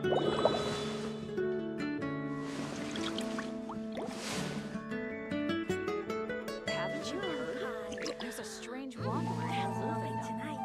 Haven't you heard? There's a strange wanderer moving tonight.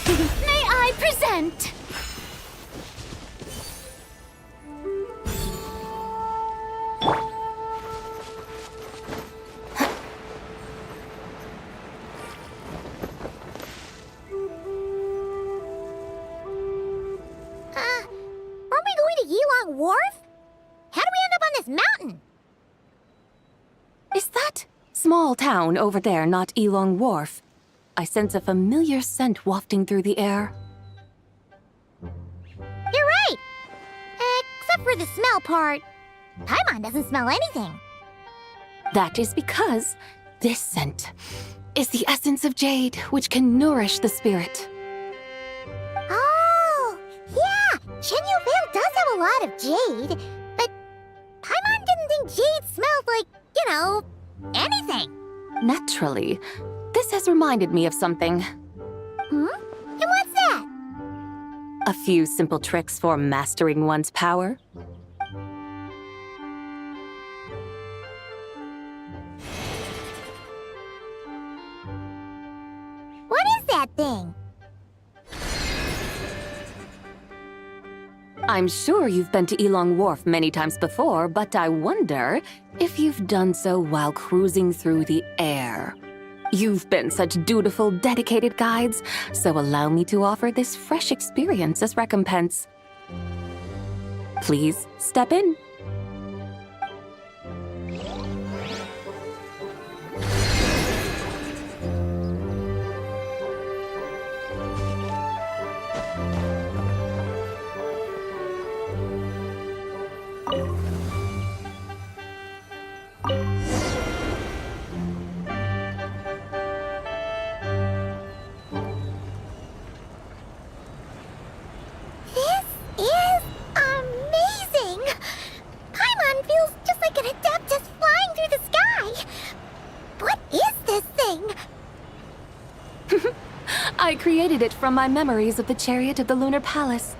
May I present? Aren't we going to Yilong Wharf? How do we end up on this mountain? Is that small town over there not Yilong Wharf? I sense a familiar scent wafting through the air. You're right! Except for the smell part. Paimon doesn't smell anything. That is because this scent is the essence of jade, which can nourish the spirit. Oh, yeah! Shenyu Vale does have a lot of jade, but Paimon didn't think jade smelled like, anything. Naturally, this has reminded me of something. Hmm? And what's that? A few simple tricks for mastering one's power. What is that thing? I'm sure you've been to Yilong Wharf many times before, but I wonder if you've done so while cruising through the air. You've been such dutiful, dedicated guides, so allow me to offer this fresh experience as recompense. Please step in. This is amazing! Paimon feels just like an Adeptus flying through the sky. What is this thing? I created it from my memories of the chariot of the Lunar Palace.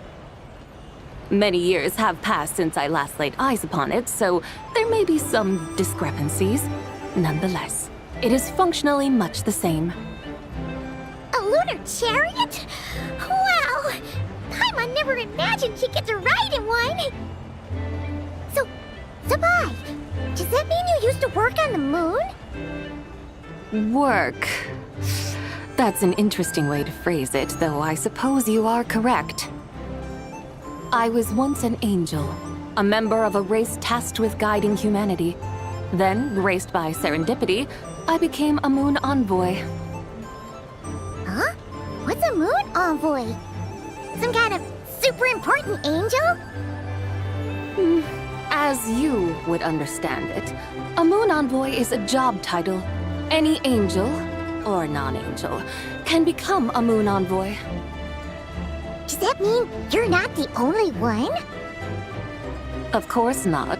Many years have passed since I last laid eyes upon it, so there may be some discrepancies. Nonetheless, it is functionally much the same. A lunar chariot? Wow! Paimon never imagined she'd get to ride in one! So, Zibai, does that mean you used to work on the moon? Work. That's an interesting way to phrase it, though I suppose you are correct. I was once an angel, a member of a race tasked with guiding humanity. Then, graced by serendipity, I became a moon envoy. Huh? What's a moon envoy? Some kind of super important angel? As you would understand it, a moon envoy is a job title. Any angel, or non-angel, can become a moon envoy. Does that mean you're not the only one? Of course not.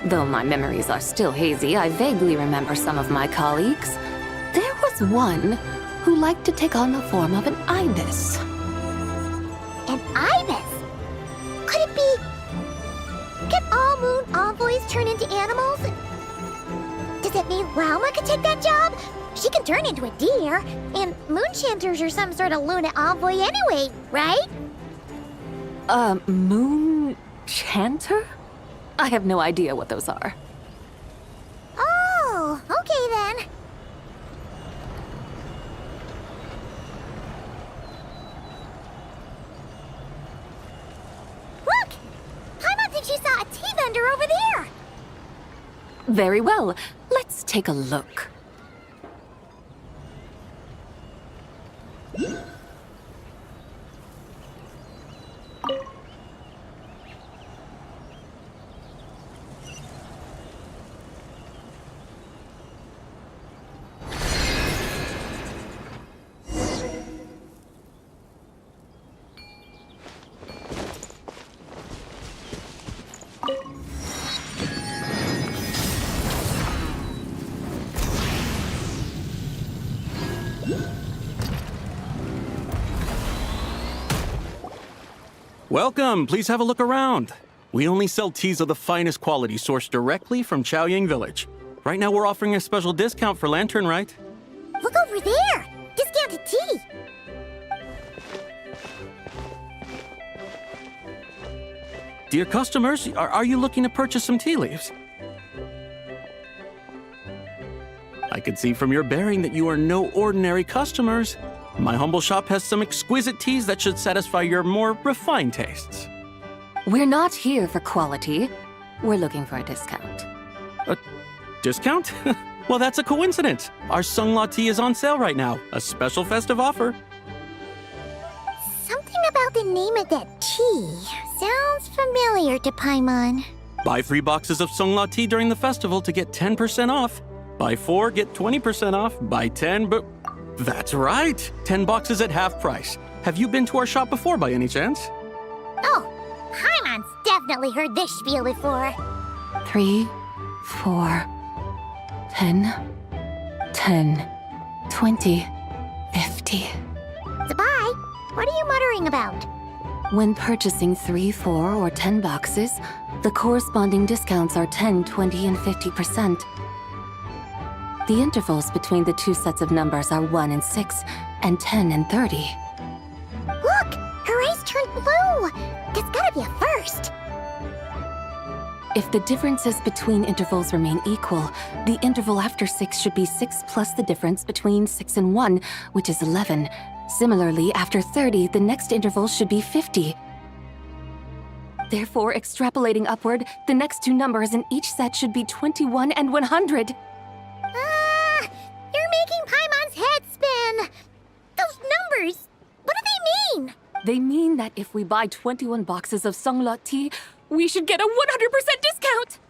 Though my memories are still hazy, I vaguely remember some of my colleagues. There was one who liked to take on the form of an ibis. An ibis? Could it be... Can all moon envoys turn into animals? Does that mean Rauma could take that job? She can turn into a deer, and moon chanters are some sort of Luna envoy anyway, right? Moon chanter? I have no idea what those are. Oh, okay then. Look! Very well. Let's take a look. Welcome, please have a look around. We only sell teas of the finest quality sourced directly from Chaoying Village. Right now we're offering a special discount for Lanton, Rite? Look over there! Discounted tea! Dear customers, are you looking to purchase some tea leaves? I can see from your bearing that you are no ordinary customers. My humble shop has some exquisite teas that should satisfy your more refined tastes. We're not here for quality. We're looking for a discount. A discount? Well, that's a coincidence. Our Sunglaw tea is on sale right now. A special festive offer. Something about the name of that tea sounds familiar to Paimon. Buy 3 boxes of Sunglaw tea during the festival to get 10% off. Buy 4, get 20% off. Buy 10, but... That's right! 10 boxes at half price. Have you been to our shop before by any chance? Oh, Paimon's definitely heard this spiel before. 3, 4, 10, 10, 20, 50. Zibai, what are you muttering about? When purchasing 3, 4, or 10 boxes, the corresponding discounts are 10, 20, and 50%. The intervals between the two sets of numbers are 1 and 6, and 10 and 30. Look! Her eyes turned blue! That's gotta be a first! If the differences between intervals remain equal, the interval after 6 should be 6 plus the difference between 6 and 1, which is 11. Similarly, after 30, the next interval should be 50. Therefore, extrapolating upward, the next two numbers in each set should be 21 and 100. You're making Paimon's head spin! Those numbers, what do they mean? They mean that if we buy 21 boxes of Sunglaw tea, we should get a 100% discount!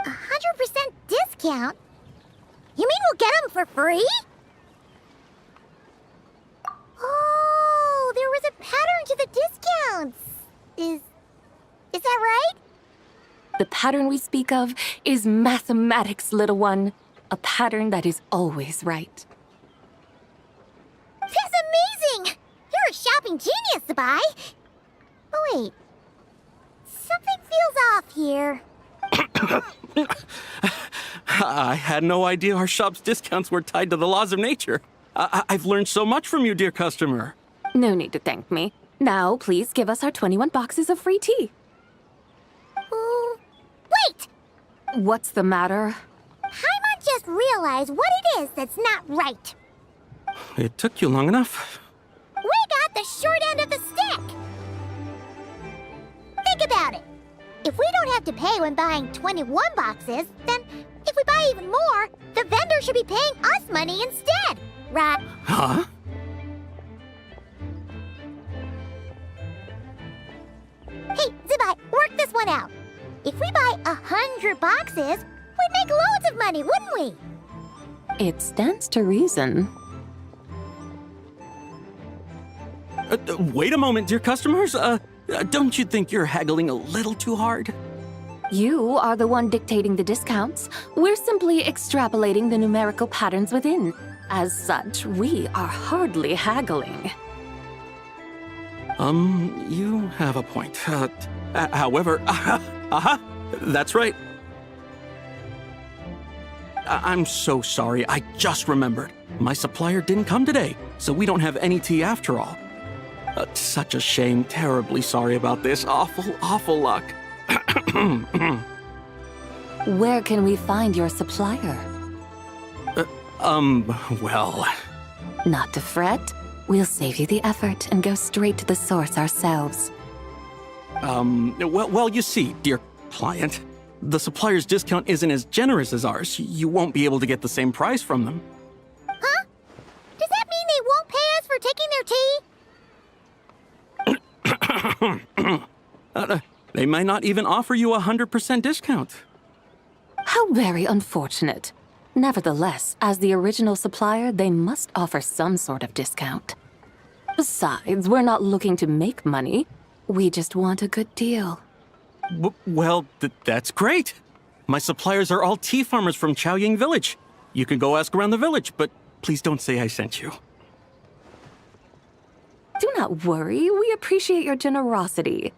100% discount? You mean we'll get them for free? Oh, there was a pattern to the discounts. Is that right? The pattern we speak of is mathematics, little one. A pattern that is always right. That's amazing! You're a shopping genius, Zibai. Oh, wait. Something feels off here. I had no idea our shop's discounts were tied to the laws of nature. I've learned so much from you, dear customer. No need to thank me. Now, please give us our 21 boxes of free tea. Wait! What's the matter? Paimon just realized what it is that's not right. It took you long enough. We got the short end of the stick! Think about it. If we don't have to pay when buying 21 boxes, then if we buy even more, the vendor should be paying us money instead, right? Huh? Hey, Zibai, work this one out. If we buy 100 boxes, we'd make loads of money, wouldn't we? It stands to reason. Wait a moment, dear customers. Don't you think you're haggling a little too hard? You are the one dictating the discounts. We're simply extrapolating the numerical patterns within. As such, we are hardly haggling. You have a point. However, that's right. I'm so sorry. I just remembered. My supplier didn't come today, so we don't have any tea after all. Such a shame. Terribly sorry about this. Awful luck. Where can we find your supplier? Well... Not to fret. We'll save you the effort and go straight to the source ourselves. Well, you see, dear client, the supplier's discount isn't as generous as ours. You won't be able to get the same price from them. Huh? Does that mean they won't pay us for taking their tea? They might not even offer you a 100% discount. How very unfortunate. Nevertheless, as the original supplier, they must offer some sort of discount. Besides, we're not looking to make money. We just want a good deal. Well, that's great. My suppliers are all tea farmers from Chaoying Village. You can go ask around the village, but please don't say I sent you. Do not worry, we appreciate your generosity.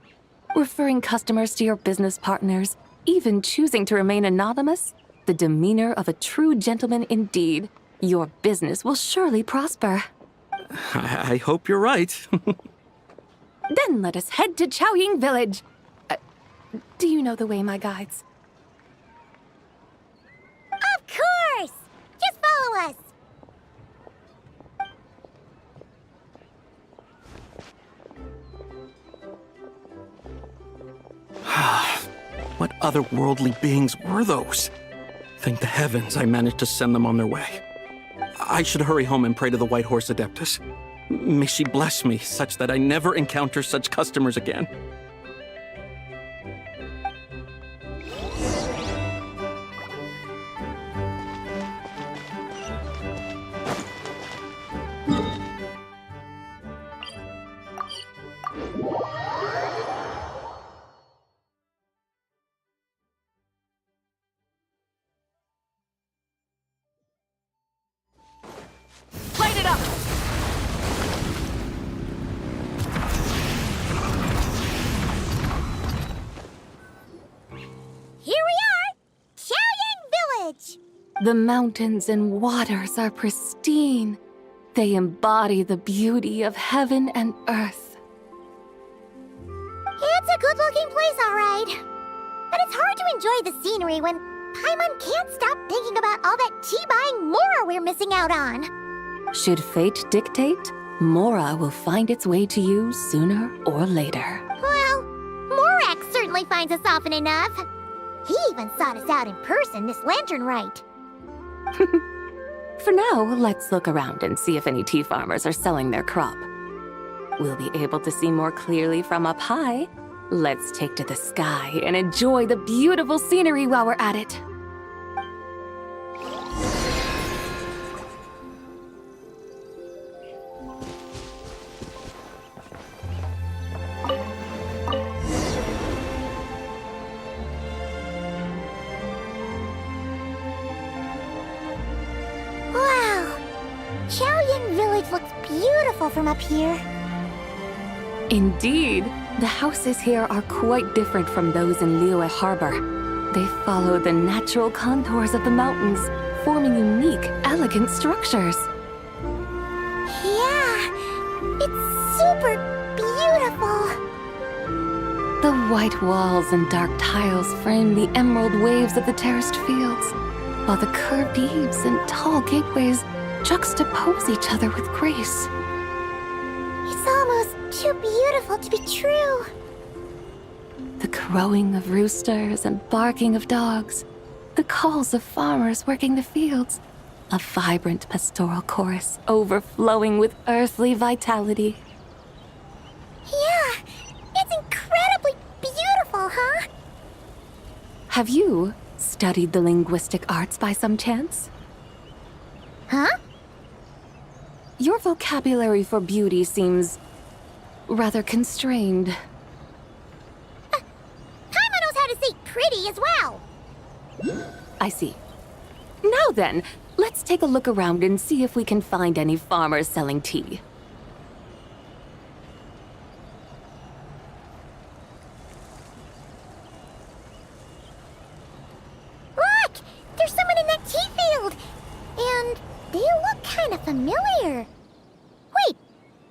Referring customers to your business partners, even choosing to remain anonymous, the demeanor of a true gentleman indeed. Your business will surely prosper. I hope you're right. Then let us head to Chaoying Village. Do you know the way, my guides? Of course! Just follow us! What otherworldly beings were those? Thank the heavens I managed to send them on their way. I should hurry home and pray to the White Horse Adeptus. May she bless me such that I never encounter such customers again. Light it up! Here we are! Chaoying Village! The mountains and waters are pristine. They embody the beauty of heaven and earth. It's a good-looking place, all right. But it's hard to enjoy the scenery when Paimon can't stop thinking about all that tea-buying Mora we're missing out on. Should fate dictate, Mora will find its way to you sooner or later. Well, Morak certainly finds us often enough. He even sought us out in person this lantern rite. For now, let's look around and see if any tea farmers are selling their crop. We'll be able to see more clearly from up high. Let's take to the sky and enjoy the beautiful scenery while we're at it. Wow! Chaoying Village looks beautiful from up here. Indeed, the houses here are quite different from those in Liyue Harbor. They follow the natural contours of the mountains, forming unique, elegant structures. Yeah, it's super beautiful. The white walls and dark tiles frame the emerald waves of the terraced fields, while the curved eaves and tall gateways juxtapose each other with grace. It's almost too beautiful to be true. The crowing of roosters and barking of dogs, the calls of farmers working the fields, a vibrant pastoral chorus overflowing with earthly vitality. Yeah, it's incredibly beautiful, huh? Have you studied the linguistic arts by some chance? Huh? Your vocabulary for beauty seems rather constrained. Paimon knows how to say pretty as well. I see. Now then, let's take a look around and see if we can find any farmers selling tea. Look! There's someone in that tea field! And they look kind of familiar. Wait,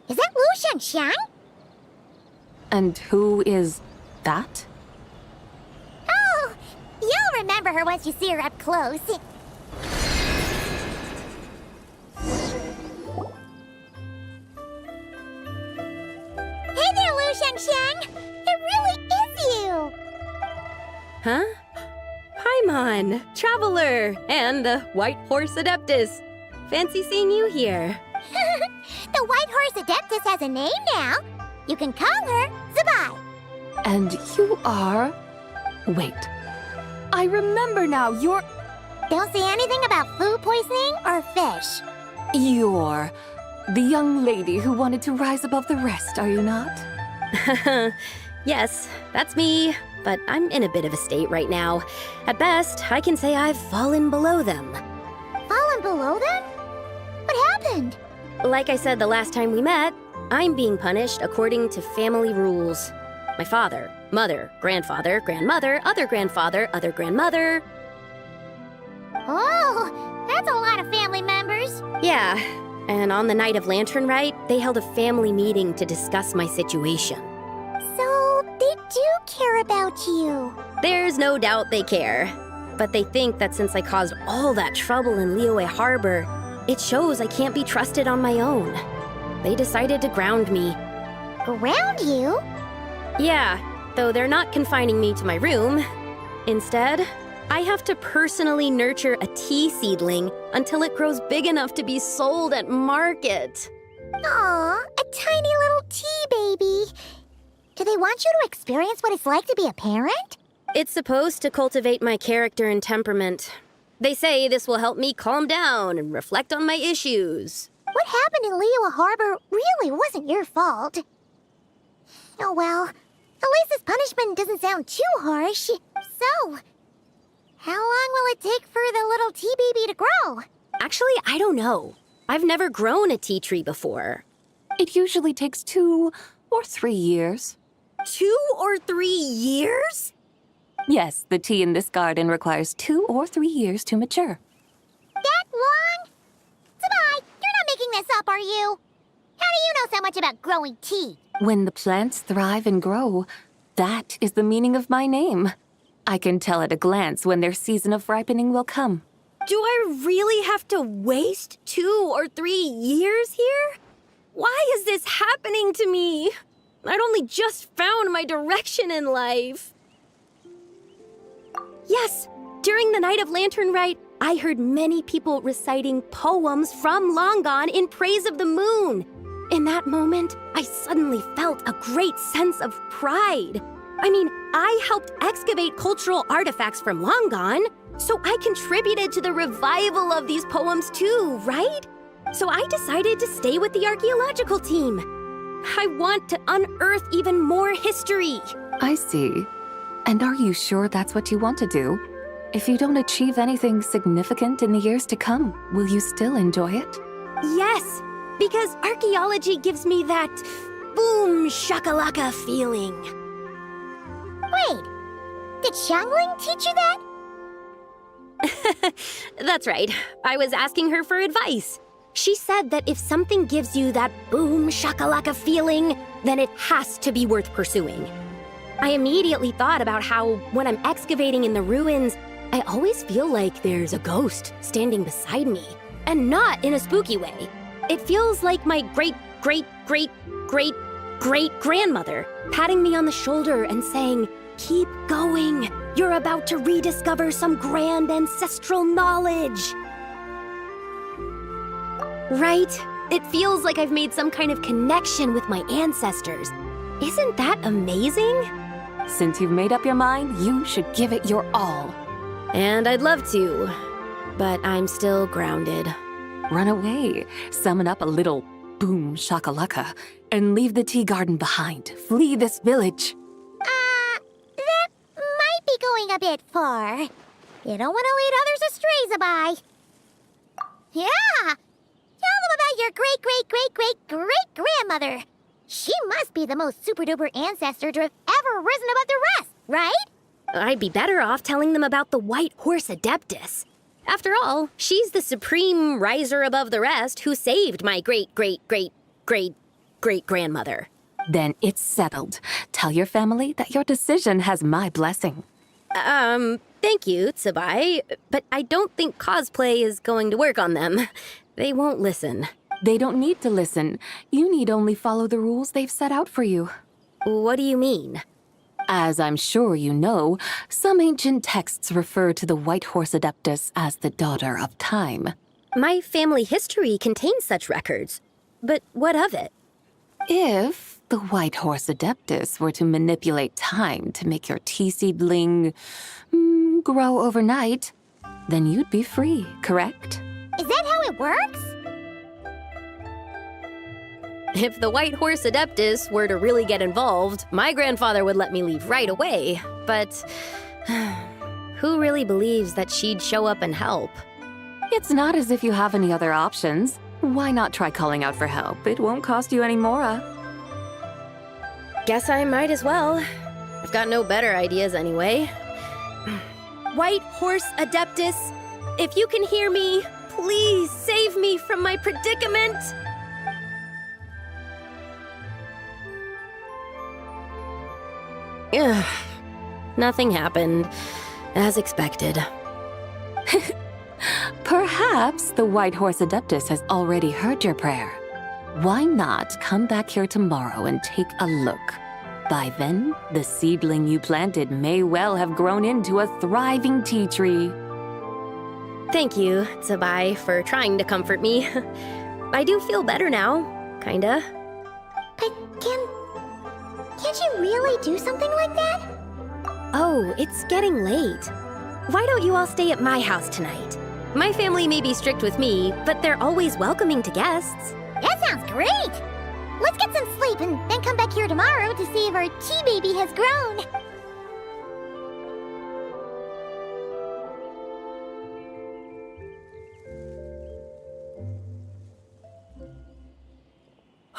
is that Lu Xiangxiang? And who is that? Oh, you'll remember her once you see her up close. Hey there, Lu Xiangxiang! It really is you! Huh? Paimon, Traveler, and the White Horse Adeptus. Fancy seeing you here. The White Horse Adeptus has a name now. You can call her Zibai. And you are... Wait. I remember now, you're... Don't say anything about food poisoning or fish. You're the young lady who wanted to rise above the rest, are you not? Yes, that's me, but I'm in a bit of a state right now. At best, I can say I've fallen below them. Fallen below them? What happened? Like I said the last time we met, I'm being punished according to family rules. My father, mother, grandfather, grandmother, other grandfather, other grandmother. Oh, that's a lot of family members. Yeah, and on the night of Lantern Rite, they held a family meeting to discuss my situation. So, they do care about you. There's no doubt they care. But they think that since I caused all that trouble in Liyue Harbor, it shows I can't be trusted on my own. They decided to ground me. Ground you? Yeah, though they're not confining me to my room. Instead, I have to personally nurture a tea seedling until it grows big enough to be sold at market. Aw, a tiny little tea baby. Do they want you to experience what it's like to be a parent? It's supposed to cultivate my character and temperament. They say this will help me calm down and reflect on my issues. What happened in Liyue Harbor really wasn't your fault. Oh well, at least this punishment doesn't sound too harsh. So, how long will it take for the little tea baby to grow? Actually, I don't know. I've never grown a tea tree before. It usually takes 2 or 3 years. 2 or 3 years? Yes, the tea in this garden requires 2 or 3 years to mature. That long? Zibai, you're not making this up, are you? How do you know so much about growing tea? When the plants thrive and grow, that is the meaning of my name. I can tell at a glance when their season of ripening will come. Do I really have to waste 2 or 3 years here? Why is this happening to me? I'd only just found my direction in life. Yes, during the night of Lantern Rite, I heard many people reciting poems from Long Gone in praise of the moon. In that moment, I suddenly felt a great sense of pride. I mean, I helped excavate cultural artifacts from Long Gone, so I contributed to the revival of these poems too, right? So I decided to stay with the archaeological team. I want to unearth even more history. I see. And are you sure that's what you want to do? If you don't achieve anything significant in the years to come, will you still enjoy it? Yes, because archaeology gives me that boom shakalaka feeling. Wait, did Xiangling teach you that? That's right. I was asking her for advice. She said that if something gives you that boom shakalaka feeling, then it has to be worth pursuing. I immediately thought about how, when I'm excavating in the ruins, I always feel like there's a ghost standing beside me, and not in a spooky way. It feels like my great-great-great-great-great-grandmother patting me on the shoulder and saying, "Keep going. You're about to rediscover some grand ancestral knowledge." Right? It feels like I've made some kind of connection with my ancestors. Isn't that amazing? Since you've made up your mind, you should give it your all. And I'd love to, but I'm still grounded. Run away, summon up a little boom shakalaka, and leave the tea garden behind. Flee this village. That might be going a bit far. You don't want to lead others astray, Zibai. Yeah! Tell them about your great-great-great-great-great-grandmother. She must be the most super-duper ancestor to have ever risen above the rest, right? I'd be better off telling them about the White Horse Adeptus. After all, she's the supreme riser above the rest who saved my great-great-great-great-great-grandmother. Then it's settled. Tell your family that your decision has my blessing. Thank you, Zibai, but I don't think cosplay is going to work on them. They won't listen. They don't need to listen. You need only follow the rules they've set out for you. What do you mean? As I'm sure you know, some ancient texts refer to the White Horse Adeptus as the daughter of time. My family history contains such records. But what of it? If the White Horse Adeptus were to manipulate time to make your tea seedling grow overnight, then you'd be free, correct? Is that how it works? If the White Horse Adeptus were to really get involved, my grandfather would let me leave right away. But who really believes that she'd show up and help? It's not as if you have any other options. Why not try calling out for help? It won't cost you any more. Guess I might as well. I've got no better ideas anyway. White Horse Adeptus, if you can hear me, please save me from my predicament. Ugh. Nothing happened, as expected. Perhaps the White Horse Adeptus has already heard your prayer. Why not come back here tomorrow and take a look? By then, the seedling you planted may well have grown into a thriving tea tree. Thank you, Zibai, for trying to comfort me. I do feel better now, kinda. But can't you really do something like that? Oh, it's getting late. Why don't you all stay at my house tonight? My family may be strict with me, but they're always welcoming to guests. That sounds great! Let's get some sleep and then come back here tomorrow to see if our tea baby has grown.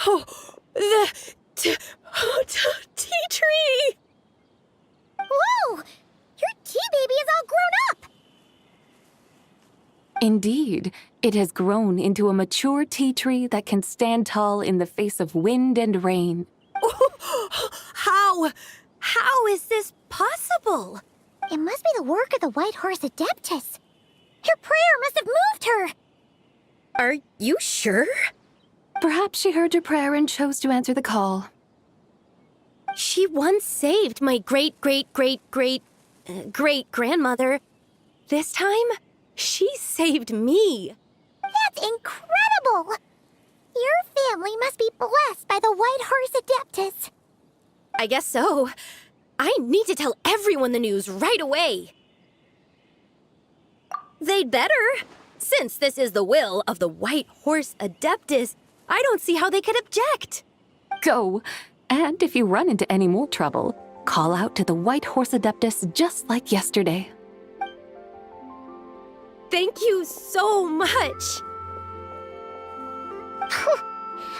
Oh, the tea tree! Whoa! Your tea baby is all grown up! Indeed, it has grown into a mature tea tree that can stand tall in the face of wind and rain. How is this possible? It must be the work of the White Horse Adeptus. Your prayer must have moved her! Are you sure? Perhaps she heard your prayer and chose to answer the call. She once saved my great-great-great-great-grandmother. This time, she saved me. That's incredible! Your family must be blessed by the White Horse Adeptus. I guess so. I need to tell everyone the news right away. They'd better. Since this is the will of the White Horse Adeptus, I don't see how they could object. Go! And if you run into any more trouble, call out to the White Horse Adeptus just like yesterday. Thank you so much.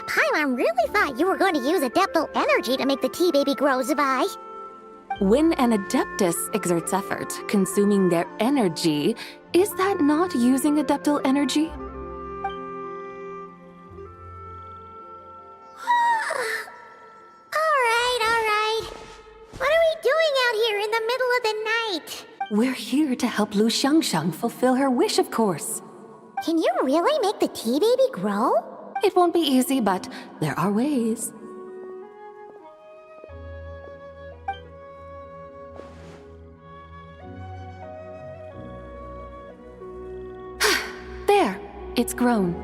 Paimon really thought you were going to use Adeptal energy to make the tea baby grow, Zibai. When an Adeptus exerts effort, consuming their energy, is that not using Adeptal energy? All right. What are we doing out here in the middle of the night? We're here to help Lu Xiangxiang fulfill her wish, of course. Can you really make the tea baby grow? It won't be easy, but there are ways. There, it's grown.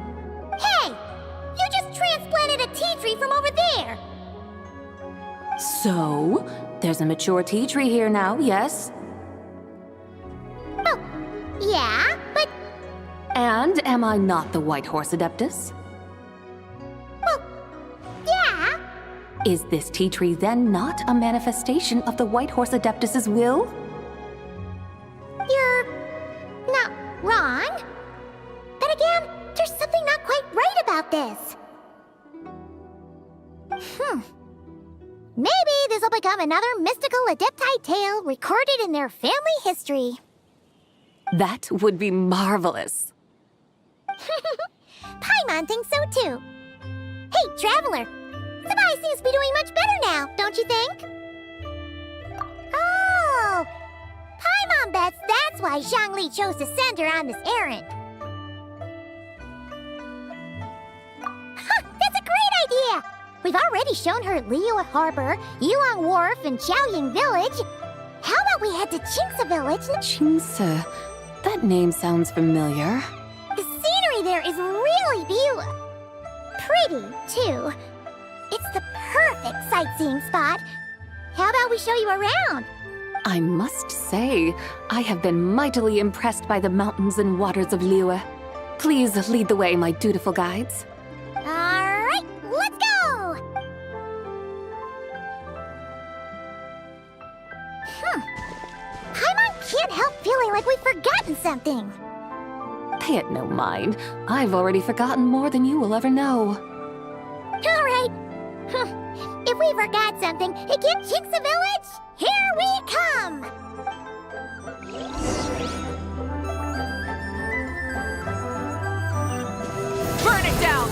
Hey! You just transplanted a tea tree from over there! So, there's a mature tea tree here now, yes? Oh, yeah, but... And am I not the White Horse Adeptus? Well, yeah. Is this tea tree then not a manifestation of the White Horse Adeptus's will? You're... not wrong. But again, there's something not quite right about this. Maybe this will become another mystical Adepti tale recorded in their family history. That would be marvelous. Paimon thinks so too. Hey, Traveler! Zibai seems to be doing much better now, don't you think? Oh! Paimon bets that's why Zhongli chose to send her on this errand. That's a great idea! We've already shown her Liyue Harbor, Yulong Wharf, and Xiaoying Village. How about we head to Qingce Village? Qingce. That name sounds familiar. The scenery there is really pretty, too. It's the perfect sightseeing spot. How about we show you around? I must say, I have been mightily impressed by the mountains and waters of Liyue. Please lead the way, my dutiful guides. All right, let's go! Paimon can't help feeling like we've forgotten something. Pay it no mind. I've already forgotten more than you will ever know. All right. If we forgot something, again, Qingce Village, here we come! Burn it down!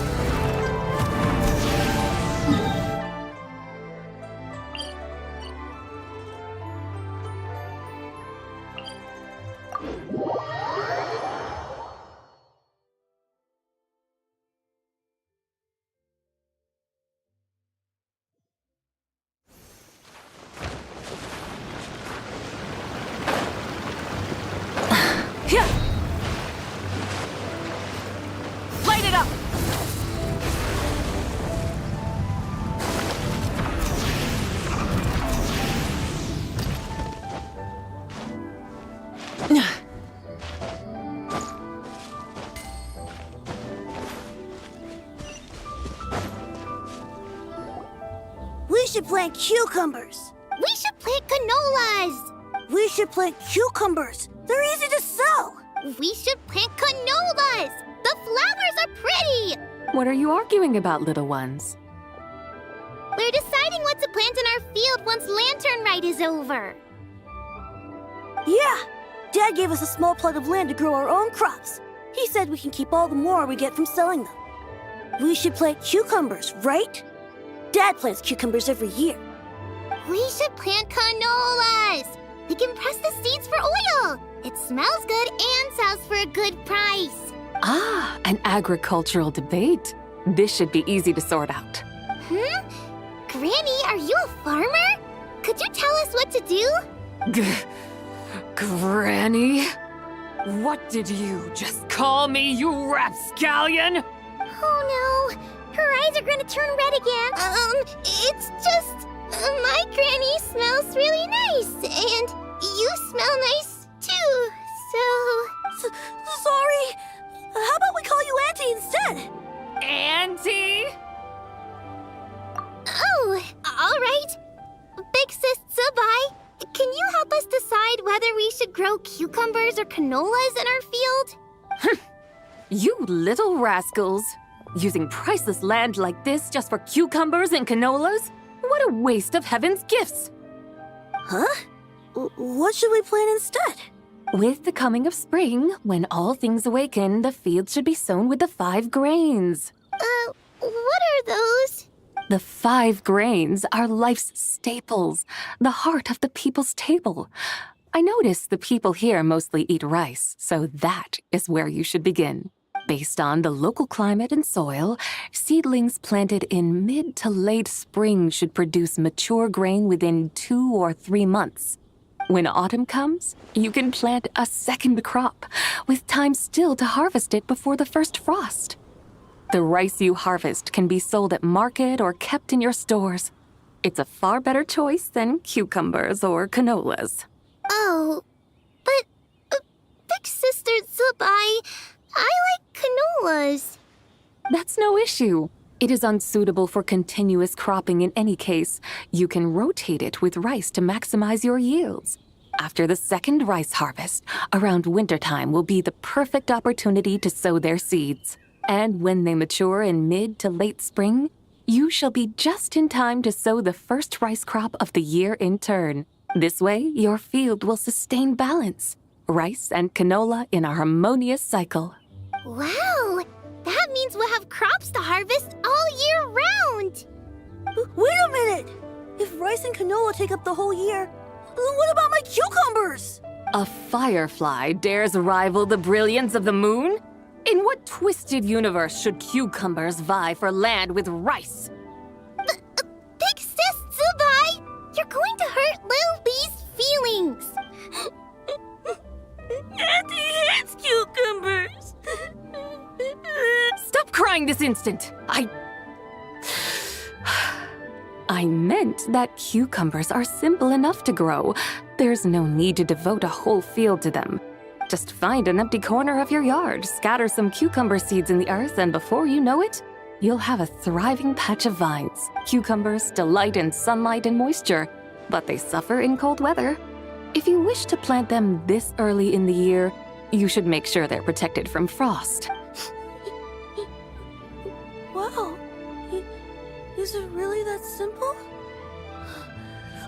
Light it up! We should plant cucumbers. We should plant canolas! We should plant cucumbers. They're easy to sow. We should plant canolas! The flowers are pretty! What are you arguing about, little ones? We're deciding what to plant in our field once Lantern Rite is over. Yeah. Dad gave us a small plot of land to grow our own crops. He said we can keep all the more we get from selling them. We should plant cucumbers, right? Dad plants cucumbers every year. We should plant canolas! We can press the seeds for oil! It smells good and sells for a good price. Ah, an agricultural debate. This should be easy to sort out. Granny, are you a farmer? Could you tell us what to do? Granny? What did you just call me, you rapscallion? Oh no, her eyes are gonna turn red again. It's just... my granny smells really nice, and you smell nice too, so... Sorry. How about we call you Auntie instead? Auntie? Oh, all right. Big Sis Zibai, can you help us decide whether we should grow cucumbers or canolas in our field? You little rascals. Using priceless land like this just for cucumbers and canolas? What a waste of heaven's gifts! Huh? What should we plant instead? With the coming of spring, when all things awaken, the fields should be sown with the 5 grains. What are those? The 5 grains are life's staples, the heart of the people's table. I notice the people here mostly eat rice, so that is where you should begin. Based on the local climate and soil, seedlings planted in mid to late spring should produce mature grain within 2 or 3 months. When autumn comes, you can plant a second crop, with time still to harvest it before the first frost. The rice you harvest can be sold at market or kept in your stores. It's a far better choice than cucumbers or canolas. Oh, but Big Sister Zibai, I like canolas. That's no issue. It is unsuitable for continuous cropping in any case. You can rotate it with rice to maximize your yields. After the second rice harvest, around wintertime will be the perfect opportunity to sow their seeds. And when they mature in mid to late spring, you shall be just in time to sow the first rice crop of the year in turn. This way, your field will sustain balance. Rice and canola in a harmonious cycle. Wow, that means we'll have crops to harvest all year round. Wait a minute! If rice and canola take up the whole year, what about my cucumbers? A firefly dares rival the brilliance of the moon? In what twisted universe should cucumbers vie for land with rice? But this instant. I meant that cucumbers are simple enough to grow. There's no need to devote a whole field to them. Just find an empty corner of your yard, scatter some cucumber seeds in the earth, and before you know it, you'll have a thriving patch of vines. Cucumbers delight in sunlight and moisture, but they suffer in cold weather. If you wish to plant them this early in the year, you should make sure they're protected from frost. Wow. Is it really that simple?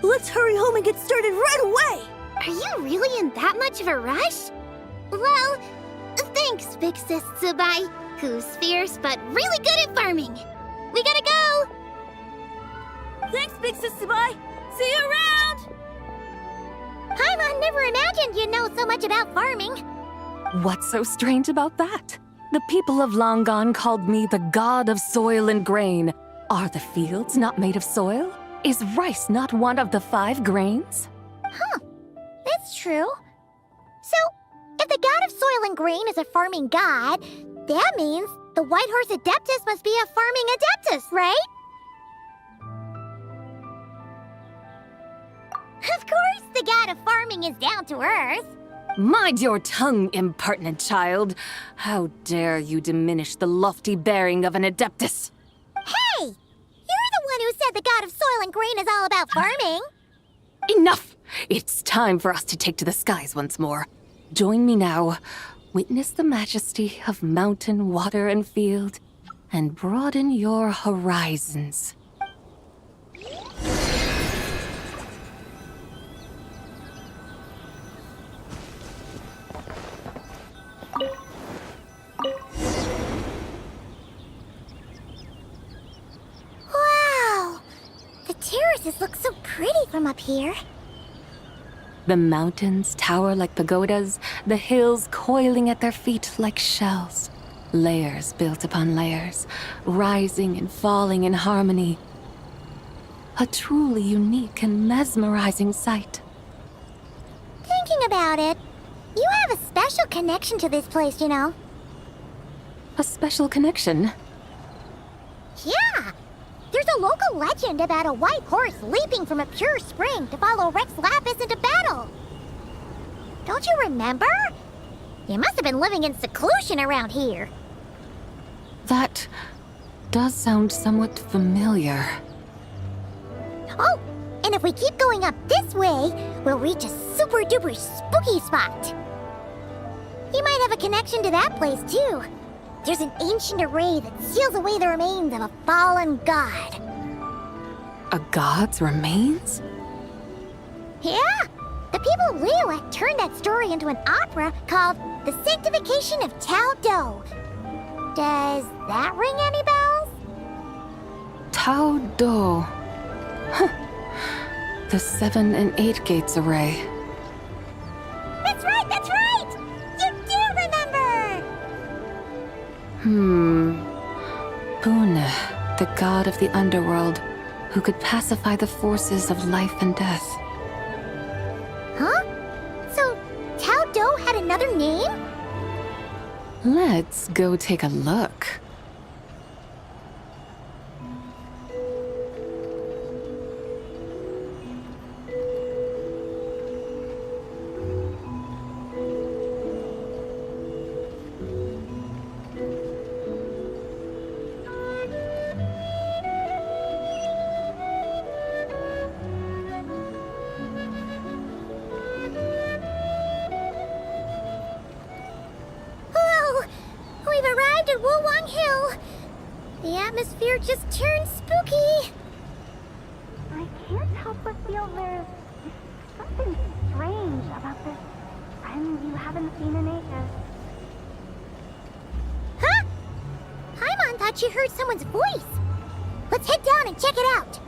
Let's hurry home and get started right away! Are you really in that much of a rush? Well, thanks, Big Sis Zibai, who's fierce but really good at farming. We gotta go! Thanks, Big Sis Zibai! See you around! Paimon never imagined you'd know so much about farming. What's so strange about that? The people of Lanton called me the god of soil and grain. Are the fields not made of soil? Is rice not one of the 5 grains? Huh, that's true. So, if the god of soil and grain is a farming god, that means the White Horse Adeptus must be a farming adeptus, right? Of course, the god of farming is down to earth. Mind your tongue, impertinent child. How dare you diminish the lofty bearing of an adeptus? Hey! You're the one who said the god of soil and grain is all about farming. Enough! It's time for us to take to the skies once more. Join me now. Witness the majesty of mountain, water, and field, and broaden your horizons. Wow! The terraces look so pretty from up here. The mountains tower like pagodas, the hills coiling at their feet like shells. Layers built upon layers, rising and falling in harmony. A truly unique and mesmerizing sight. Thinking about it, you have a special connection to this place, you know. A special connection. Yeah! There's a local legend about a white horse leaping from a pure spring to follow Rex Lapis into battle. Don't you remember? You must have been living in seclusion around here. That does sound somewhat familiar. Oh, and if we keep going up this way, we'll reach a super duper spooky spot. You might have a connection to that place too. There's an ancient array that seals away the remains of a fallen god. A god's remains? Yeah! The people of Liyue turned that story into an opera called The Sanctification of Tao Do. Does that ring any bells? Tao Do. Huh. The 7 and 8 gates array. That's right, that's right! You do remember! Pune, the god of the underworld, who could pacify the forces of life and death. Huh? So, Tao Do had another name? Let's go take a look. The atmosphere just turned spooky. I can't help but feel there's something strange about this friend you haven't seen in ages. Huh? Paimon thought she heard someone's voice. Let's head down and check it out.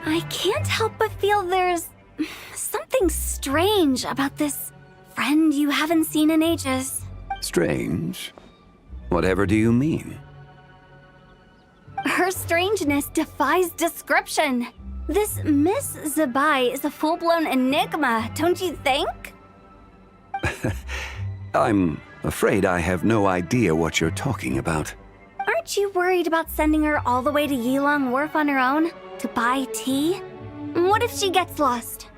I can't help but feel there's something strange about this friend you haven't seen in ages. Strange? Whatever do you mean? Her strangeness defies description. This Miss Zibai is a full-blown enigma, don't you think? I'm afraid I have no idea what you're talking about. Aren't you worried about sending her all the way to Yilong Wharf on her own to buy tea? What if she gets lost?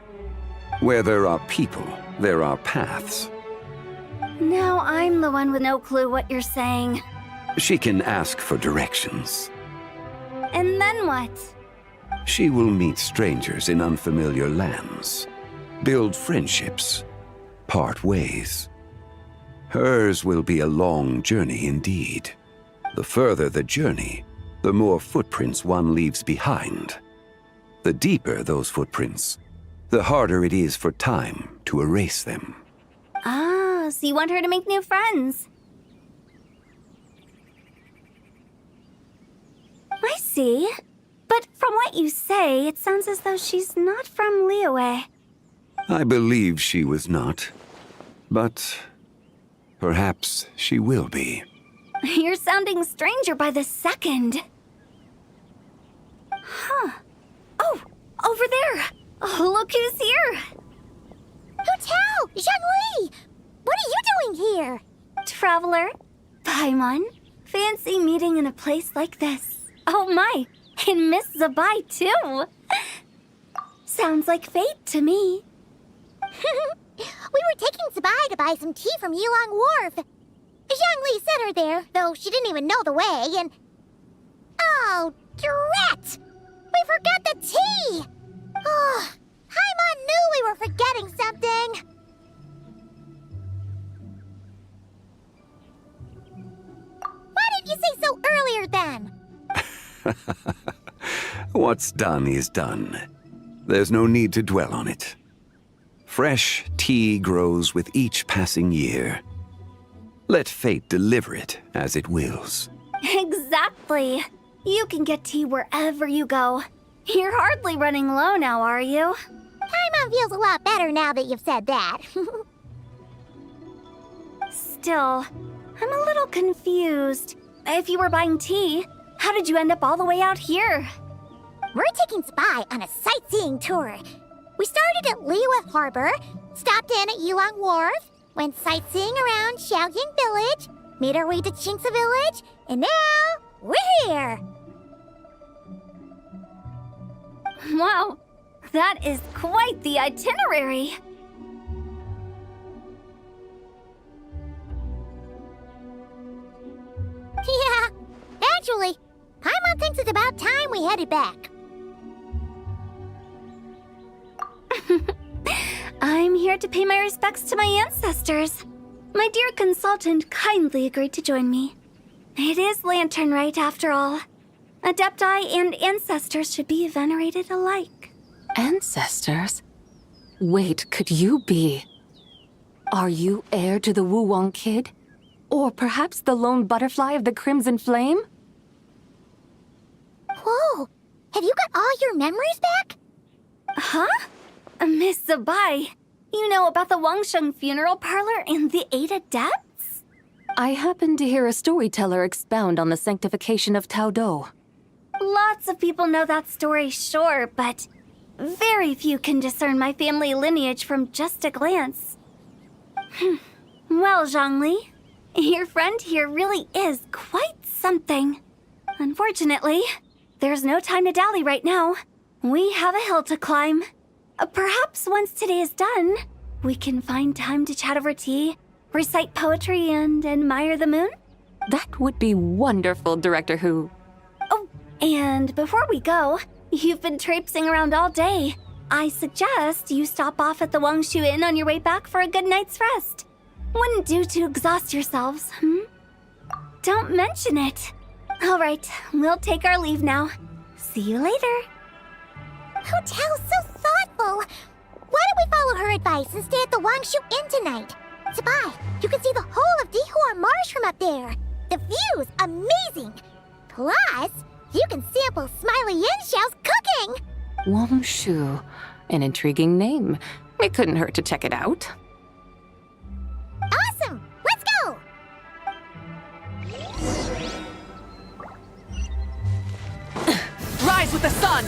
Where there are people, there are paths. Now I'm the one with no clue what you're saying. She can ask for directions. And then what? She will meet strangers in unfamiliar lands, build friendships, part ways. Hers will be a long journey indeed. The further the journey, the more footprints one leaves behind. The deeper those footprints, the harder it is for time to erase them. Ah, so you want her to make new friends? I see. But from what you say, it sounds as though she's not from Liyue. I believe she was not, but perhaps she will be. You're sounding stranger by the second. Huh. Oh, over there. Oh, look who's here. Hotel! Zhongli! What are you doing here? Traveler, Paimon, fancy meeting in a place like this. Oh my, and Miss Zibai too. Sounds like fate to me. We were taking Zibai to buy some tea from Yilong Wharf. Zhongli sent her there, though she didn't even know the way, and... Oh, drat! We forgot the tea! Oh, Paimon knew we were forgetting something. Why didn't you say so earlier then? What's done is done. There's no need to dwell on it. Fresh tea grows with each passing year. Let fate deliver it as it wills. Exactly. You can get tea wherever you go. You're hardly running low now, are you? Paimon feels a lot better now that you've said that. Still, I'm a little confused. If you were buying tea, how did you end up all the way out here? We're taking Zibai on a sightseeing tour. We started at Liyue Harbor, stopped in at Yilong Wharf, went sightseeing around Xiaoying Village, made our way to Qingce Village, and now we're here. Wow, that is quite the itinerary. Yeah, actually, Paimon thinks it's about time we headed back. I'm here to pay my respects to my ancestors. My dear consultant kindly agreed to join me. It is Lanton Rite, after all. Adepti and ancestors should be venerated alike. Ancestors? Wait, could you be? Are you heir to the Wu-Wong kid? Or perhaps the lone butterfly of the Crimson Flame? Whoa, have you got all your memories back? Huh? Miss Zibai, you know about the Wangsheng funeral parlor and the 8 adepts? I happened to hear a storyteller expound on the sanctification of Taodo. Lots of people know that story, sure, but very few can discern my family lineage from just a glance. Well, Zhongli, your friend here really is quite something. Unfortunately, there's no time to dally right now. We have a hill to climb. Perhaps once today is done, we can find time to chat over tea, recite poetry, and admire the moon? That would be wonderful, Director Hu. Oh, and before we go, you've been traipsing around all day. I suggest you stop off at the Wangshu Inn on your way back for a good night's rest. Wouldn't do to exhaust yourselves, Don't mention it. All right, we'll take our leave now. See you later. Hotel's so thoughtful. Why don't we follow her advice and stay at the Wangshu Inn tonight? Zibai, you can see the whole of Dihua Marsh from up there. The view's amazing. Plus, you can sample Smiley Yinshao's cooking. Wangshu, an intriguing name. It couldn't hurt to check it out. Awesome! Let's go! the sun!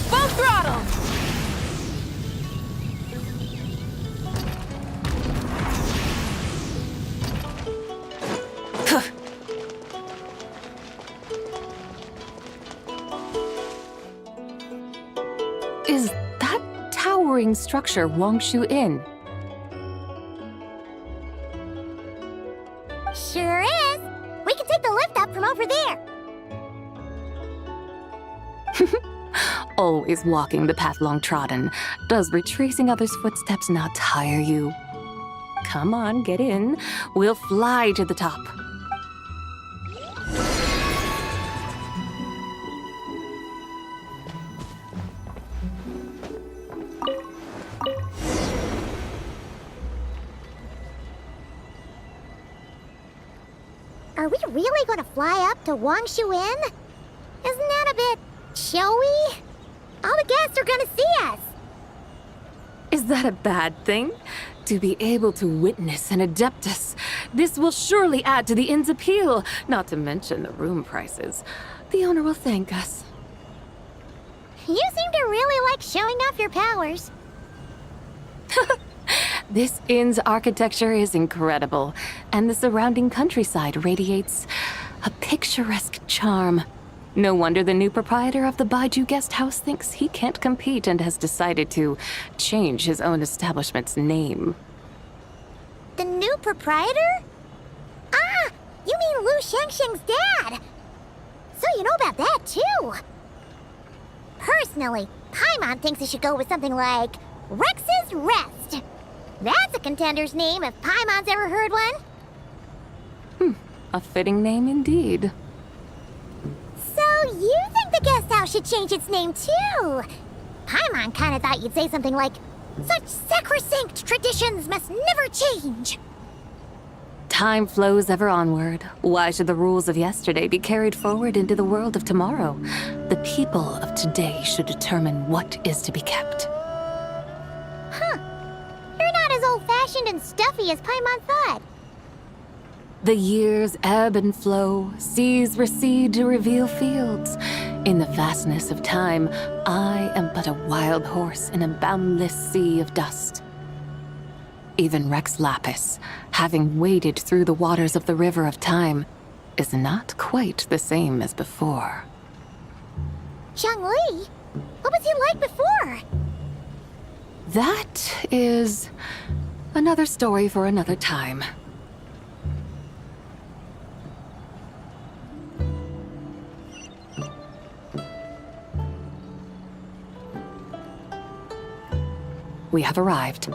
Full throttle! Is that towering structure Wangshu Inn? Sure is. We can take the lift up from over there. Always walking the path long trodden. Does retracing others' footsteps not tire you? Come on, get in. We'll fly to the top. Are we really going to fly up to Wangshu Inn? Isn't that a bit showy? All the guests are going to see us. Is that a bad thing? To be able to witness an Adeptus. This will surely add to the inn's appeal, not to mention the room prices. The owner will thank us. You seem to really like showing off your powers. This inn's architecture is incredible, and the surrounding countryside radiates a picturesque charm. No wonder the new proprietor of the Baiju guest house thinks he can't compete and has decided to change his own establishment's name. The new proprietor? Ah, you mean Lu Shengsheng's dad. So you know about that, too. Personally, Paimon thinks it should go with something like Rex's Rest. That's a contender's name if Paimon's ever heard one. A fitting name indeed. So you think the guest house should change its name, too? Paimon kind of thought you'd say something like, such sacrosanct traditions must never change. Time flows ever onward. Why should the rules of yesterday be carried forward into the world of tomorrow? The people of today should determine what is to be kept. You're not as old-fashioned and stuffy as Paimon thought. The years ebb and flow, seas recede to reveal fields. In the vastness of time, I am but a wild horse in a boundless sea of dust. Even Rex Lapis, having waded through the waters of the river of time, is not quite the same as before. Zhongli? What was he like before? That is another story for another time. We have arrived.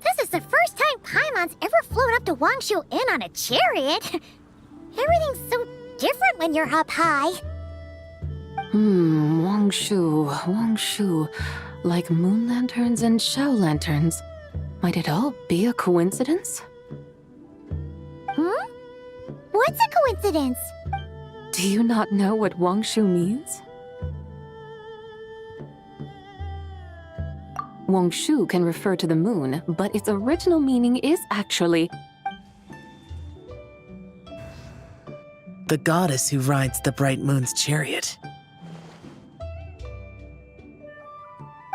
This is the first time Paimon's ever flown up to Wangshu Inn on a chariot. Everything's so different when you're up high. Wangshu. Like moon lanterns and shao lanterns. Might it all be a coincidence? What's a coincidence? Do you not know what Wangshu means? Wangshu can refer to the moon, but its original meaning is actually the goddess who rides the bright moon's chariot.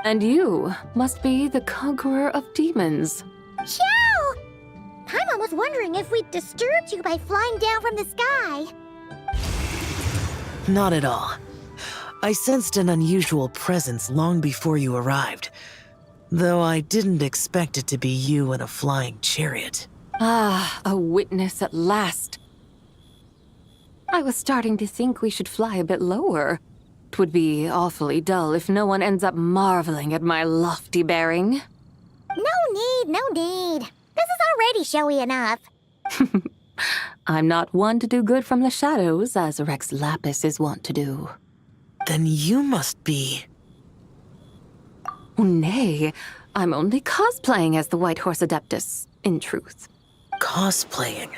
And you must be the conqueror of demons. Chow! Paimon was wondering if we'd disturbed you by flying down from the sky. Not at all. I sensed an unusual presence long before you arrived, though I didn't expect it to be you in a flying chariot. Ah, a witness at last. I was starting to think we should fly a bit lower. 'Twould be awfully dull if no one ends up marveling at my lofty bearing. No need. This is already showy enough. I'm not one to do good from the shadows, as Rex Lapis is wont to do. Then you must be... Nay, I'm only cosplaying as the White Horse Adeptus, in truth. cosplaying.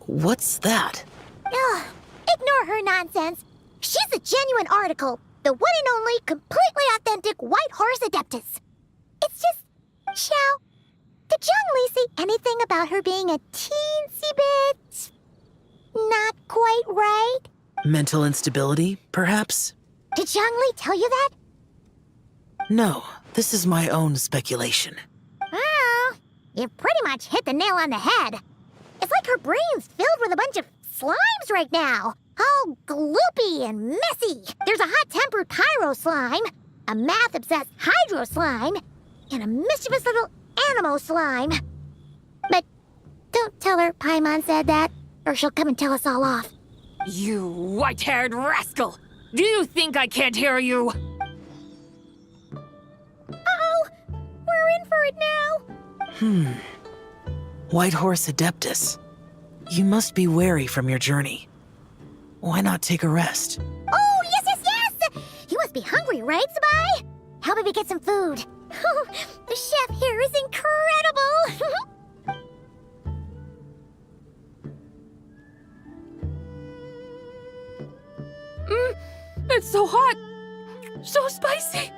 What's that? Ugh, ignore her nonsense. She's a genuine article. The one and only, completely authentic White Horse Adeptus. It's just... Xiao, did Zhongli say anything about her being a teensy bit... not quite right? Mental instability, perhaps? Did Zhongli tell you that? No, this is my own speculation. Oh, you pretty much hit the nail on the head. It's like her brain's filled with a bunch of slimes right now. All gloopy and messy. There's a hot-tempered pyro slime, a math-obsessed hydro slime, and a mischievous little animo slime. But don't tell her Paimon said that, or she'll come and tell us all off. You white-haired rascal! Do you think I can't hear you? Uh-oh! We're in for it now! White Horse Adeptus. You must be wary from your journey. Why not take a rest? Oh, yes, yes, yes! You must be hungry, right, Zibai? How about we get some food? Oh, the chef here is incredible! It's so hot! So spicy!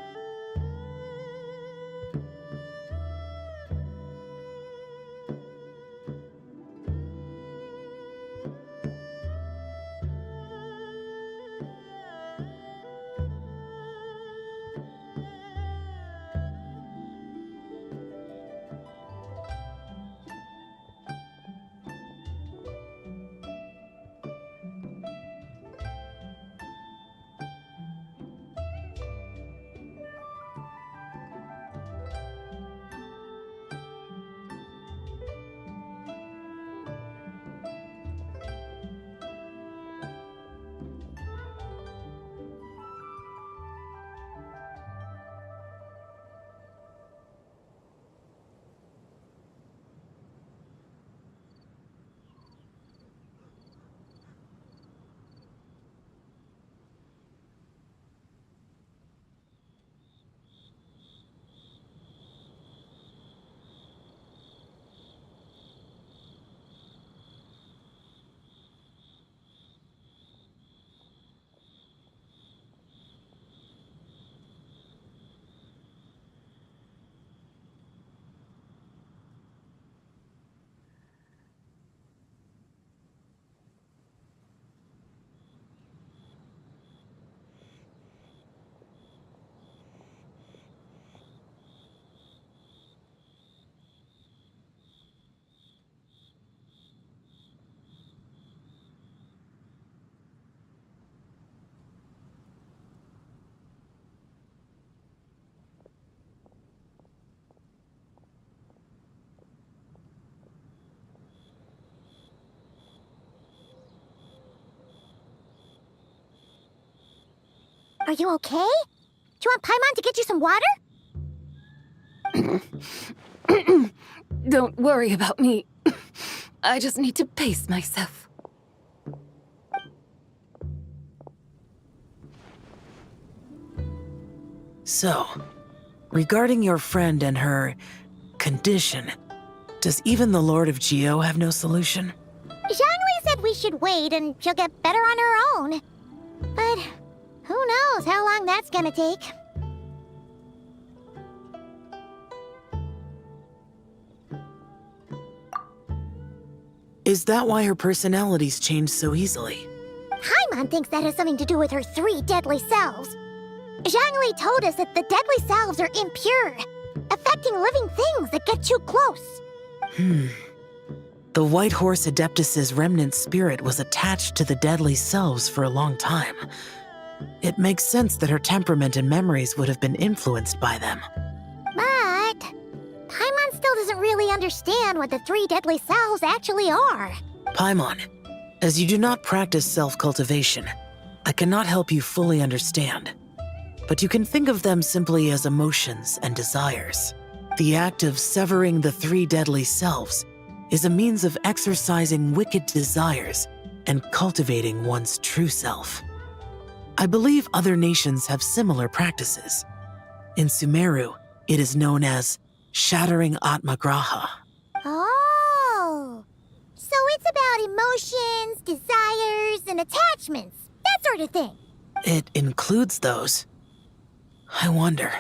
Are you okay? Do you want Paimon to get you some water? Don't worry about me. I just need to pace myself. So, regarding your friend and her condition, does even the Lord of Geo have no solution? Zhongli said we should wait and she'll get better on her own. But who knows how long that's gonna take. Is that why her personalities change so easily? Paimon thinks that has something to do with her 3 deadly selves. Zhongli told us that the deadly selves are impure, affecting living things that get too close. The White Horse Adeptus's remnant spirit was attached to the deadly selves for a long time. It makes sense that her temperament and memories would have been influenced by them. But Paimon still doesn't really understand what the 3 deadly selves actually are. Paimon, as you do not practice self-cultivation, I cannot help you fully understand. But you can think of them simply as emotions and desires. The act of severing the 3 deadly selves is a means of exercising wicked desires and cultivating one's true self. I believe other nations have similar practices. In Sumeru, it is known as shattering Atmagraha. Oh, so it's about emotions, desires, and attachments, that sort of thing. It includes those. I wonder,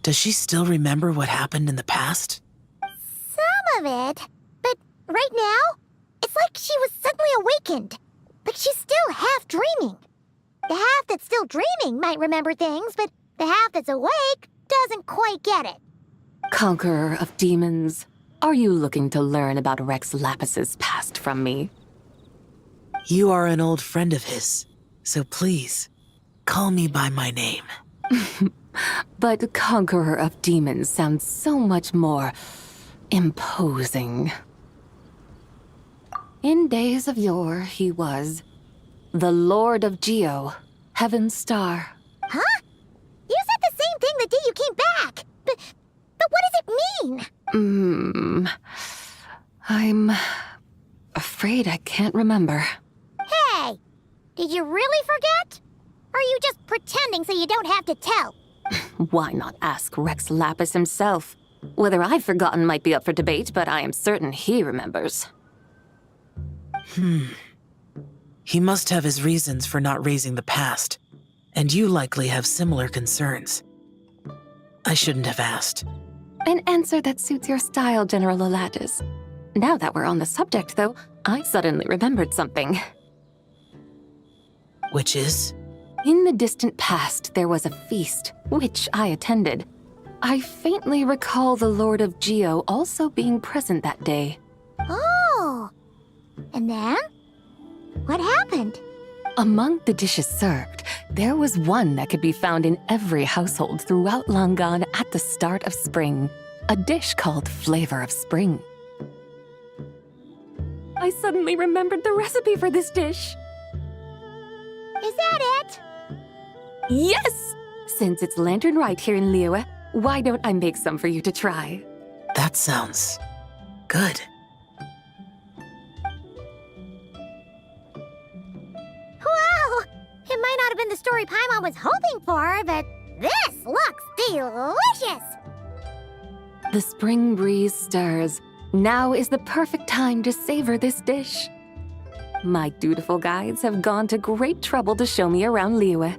does she still remember what happened in the past? Some of it, but right now, it's like she was suddenly awakened. Like she's still half dreaming. The half that's still dreaming might remember things, but the half that's awake doesn't quite get it. Conqueror of demons, are you looking to learn about Rex Lapis's past from me? You are an old friend of his, so please, call me by my name. But Conqueror of Demons sounds so much more imposing. In days of yore, he was the Lord of Geo, Heaven's Star. Huh? You said the same thing the day you came back. But what does it mean? I'm afraid I can't remember. Hey, did you really forget? Or are you just pretending so you don't have to tell? Why not ask Rex Lapis himself? Whether I've forgotten might be up for debate, but I am certain he remembers. He must have his reasons for not raising the past, and you likely have similar concerns. I shouldn't have asked. An answer that suits your style, General Elatis. Now that we're on the subject, though, I suddenly remembered something. Which is? In the distant past, there was a feast, which I attended. I faintly recall the Lord of Geo also being present that day. Oh. And then? What happened? Among the dishes served, there was one that could be found in every household throughout Lanton at the start of spring. A dish called Flavor of Spring. I suddenly remembered the recipe for this dish. Is that it? Yes! Since it's Lantern Rite here in Liyue, why don't I make some for you to try? That sounds good. Wow! It might not have been the story Paimon was hoping for, but this looks delicious! The spring breeze stirs. Now is the perfect time to savor this dish. My dutiful guides have gone to great trouble to show me around Liyue,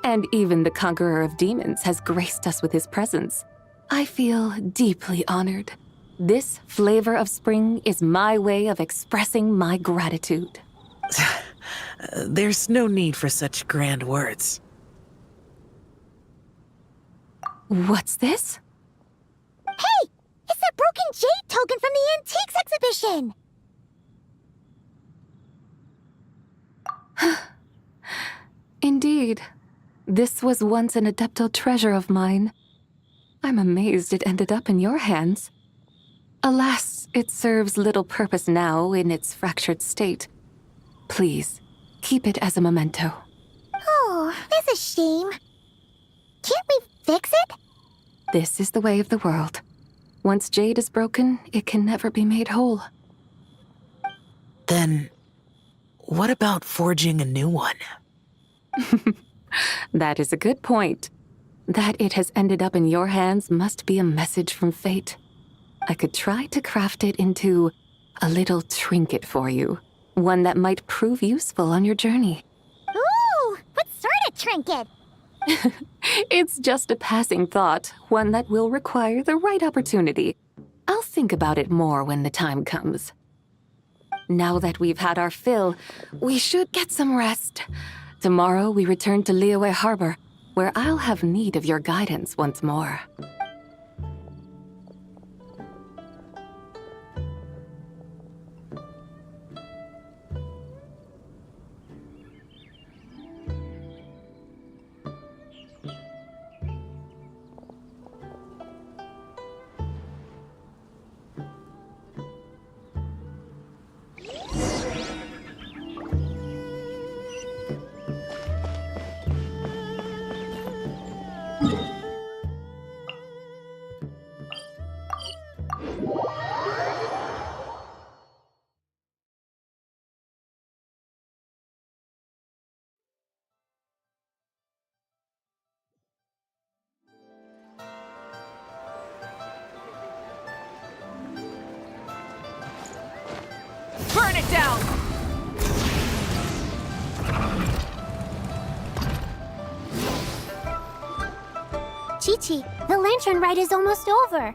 and even the Conqueror of Demons has graced us with his presence. I feel deeply honored. This Flavor of Spring is my way of expressing my gratitude. There's no need for such grand words. What's this? Hey! It's that broken jade token from the antiques exhibition! Indeed. This was once an Adepto treasure of mine. I'm amazed it ended up in your hands. Alas, it serves little purpose now in its fractured state. Please, keep it as a memento. Oh, that's a shame. Can't we fix it? This is the way of the world. Once jade is broken, it can never be made whole. Then, what about forging a new one? That is a good point. That it has ended up in your hands must be a message from fate. I could try to craft it into a little trinket for you. One that might prove useful on your journey. Ooh, what sort of trinket? It's just a passing thought, one that will require the right opportunity. I'll think about it more when the time comes. Now that we've had our fill, we should get some rest. Tomorrow we return to Liyue Harbor, where I'll have need of your guidance once more. burn it down! Chi-Chi, the lantern rite is almost over.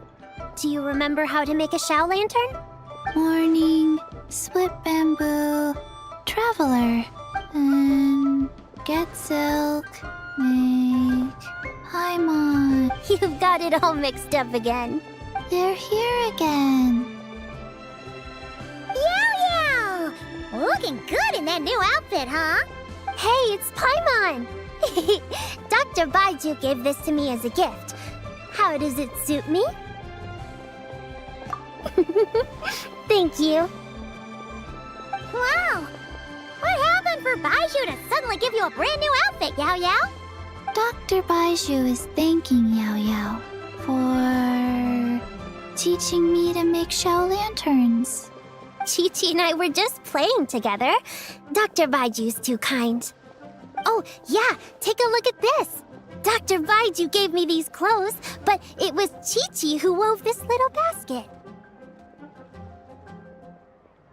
Do you remember how to make a Shao lantern? Morning, split bamboo, traveler, get silk, make Paimon. You've got it all mixed up again. They're here again. Yow! Looking good in that new outfit, huh? Hey, it's Paimon! Dr. Baiju gave this to me as a gift. How does it suit me? Thank you. Wow! What happened for Baiju to suddenly give you a brand new outfit, Yao Yao? Dr. Baiju is thanking Yao Yao for teaching me to make Shao lanterns. Chi-Chi and I were just playing together. Dr. Baiju's too kind. Oh, yeah, take a look at this. Dr. Baiju gave me these clothes, but it was Chi-Chi who wove this little basket.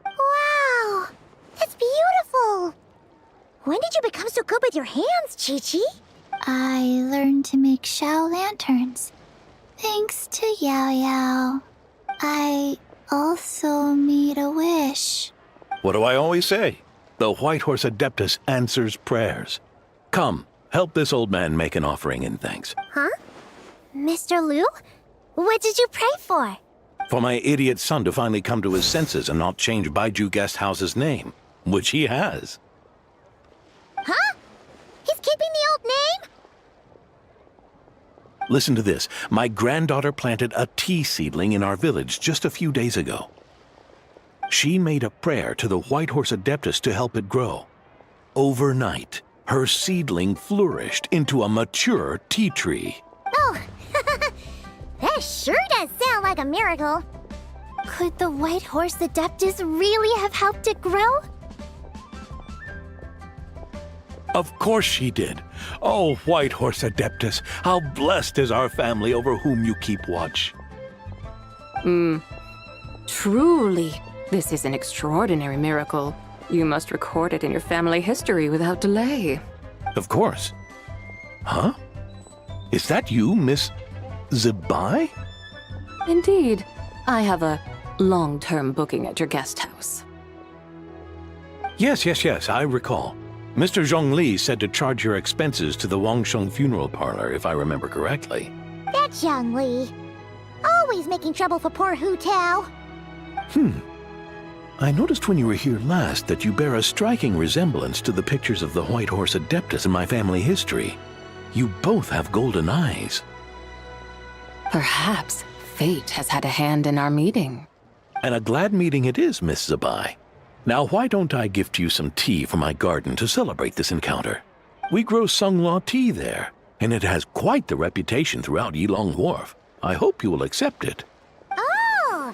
Wow, that's beautiful. When did you become so good with your hands, Chi-Chi? I learned to make Shao lanterns thanks to Yao Yao. I also made a wish. What do I always say? The White Horse Adeptus answers prayers. Come, help this old man make an offering in thanks. Huh? Mr. Liu? What did you pray for? For my idiot son to finally come to his senses and not change Baiju Guest House's name, which he has. Huh? He's keeping the old name? Listen to this. My granddaughter planted a tea seedling in our village just a few days ago. She made a prayer to the White Horse Adeptus to help it grow. Overnight, her seedling flourished into a mature tea tree. Oh, that sure does sound like a miracle. Could the White Horse Adeptus really have helped it grow? Of course she did. Oh, White Horse Adeptus, how blessed is our family over whom you keep watch. Truly, this is an extraordinary miracle. You must record it in your family history without delay. Of course. Huh? Is that you, Miss Zibai? Indeed, I have a long-term booking at your guest house. Yes, I recall. Mr. Zhongli said to charge your expenses to the Wangsheng funeral parlor, if I remember correctly. That's Zhang Li. Always making trouble for poor Hu Tao. I noticed when you were here last that you bear a striking resemblance to the pictures of the White Horse Adeptus in my family history. You both have golden eyes. Perhaps fate has had a hand in our meeting. And a glad meeting it is, Miss Zibai. Now, why don't I gift you some tea from my garden to celebrate this encounter? We grow Sunglaw tea there, and it has quite the reputation throughout Yilong Wharf. I hope you will accept it. Oh!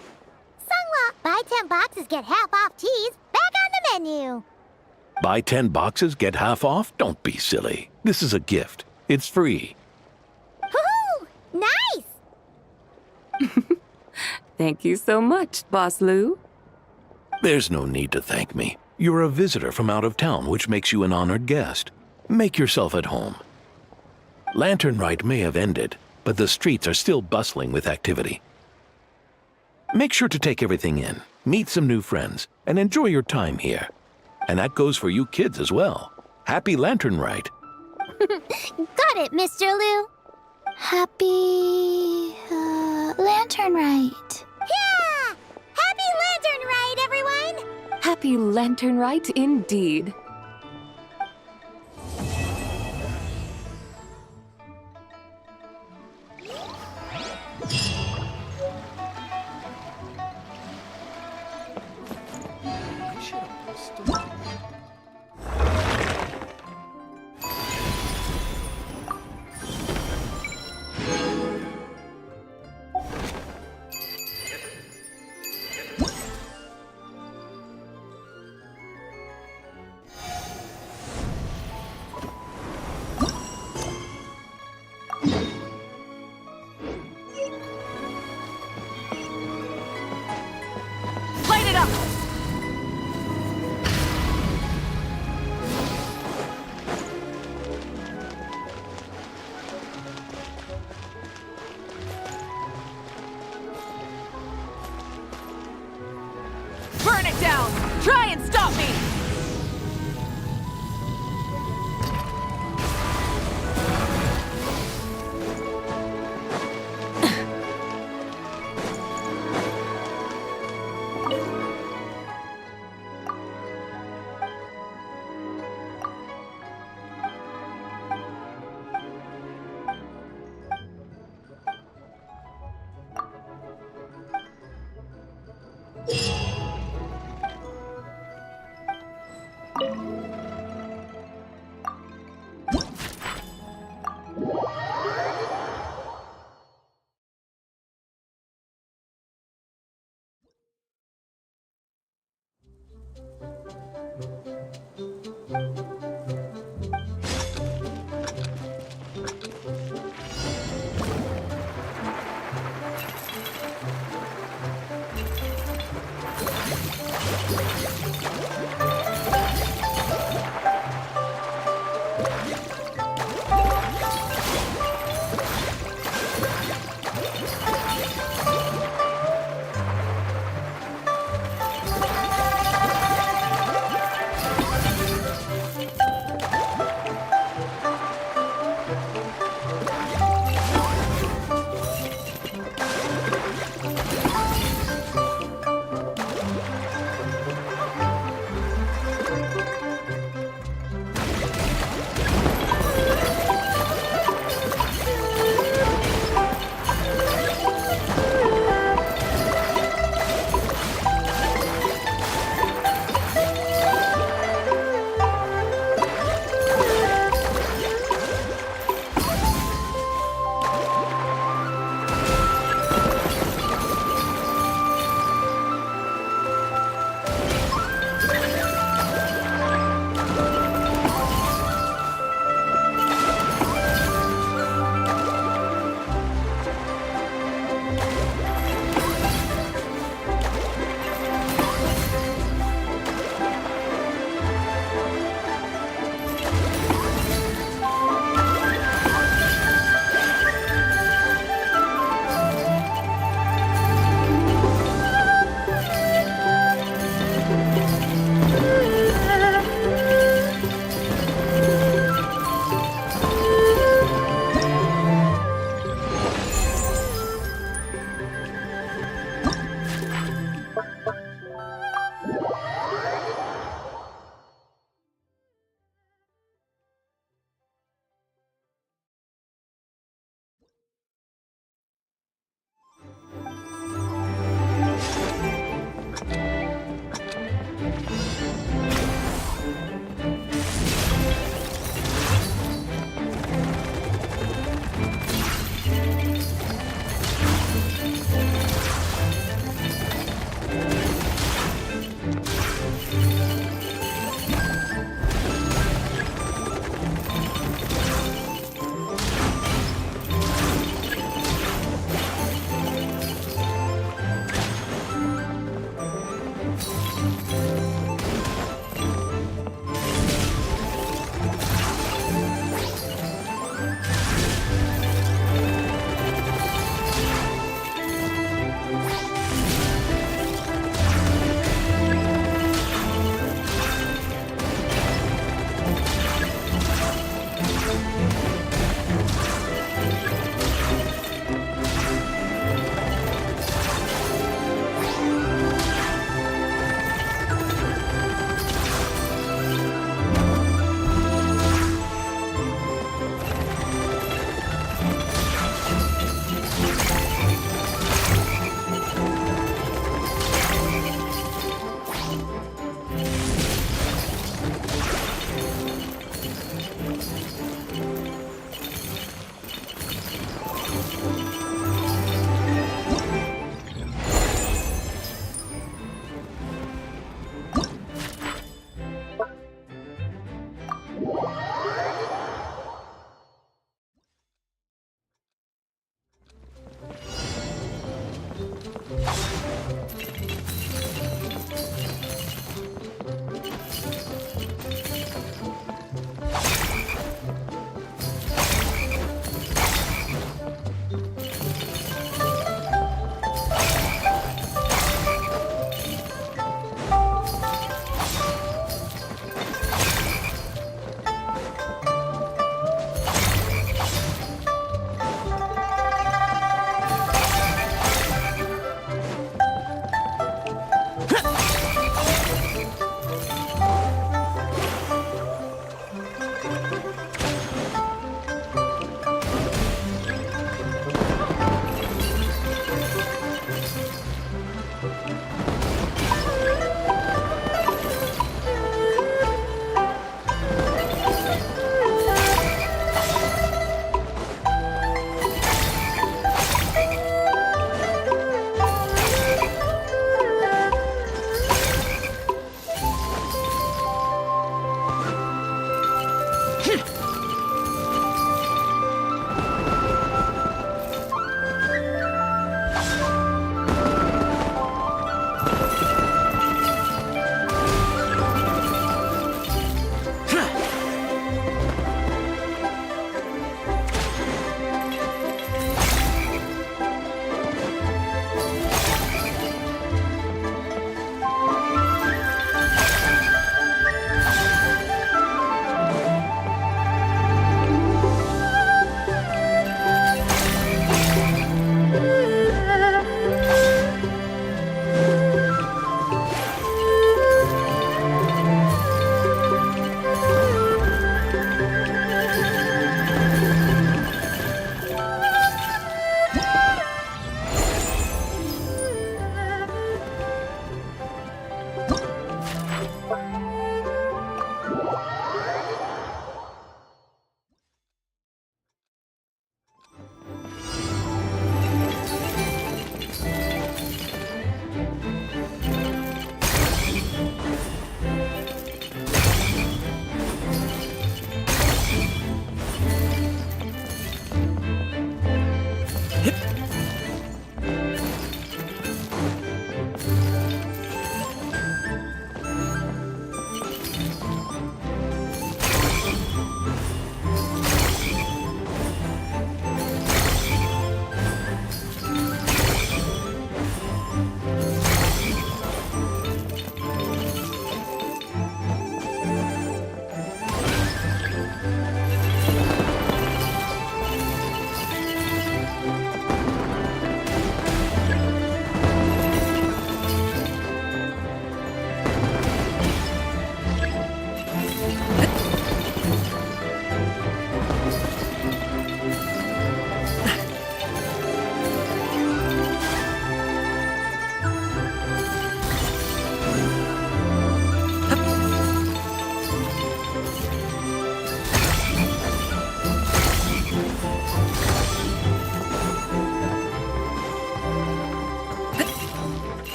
Sunglaw, buy 10 boxes, get half off teas. Back on the menu. Buy 10 boxes, get half off? Don't be silly. This is a gift. It's free. Woohoo! Nice! Thank you so much, Boss Liu. There's no need to thank me. You're a visitor from out of town, which makes you an honored guest. Make yourself at home. Lantern Rite may have ended, but the streets are still bustling with activity. Make sure to take everything in, meet some new friends, and enjoy your time here. And that goes for you kids as well. Happy Lantern Rite. Got it, Mr. Liu. Happy Lantern Rite. Yeah! Happy Lantern Rite, everyone! Happy Lantern Rite indeed. burn it down! Try and stop me!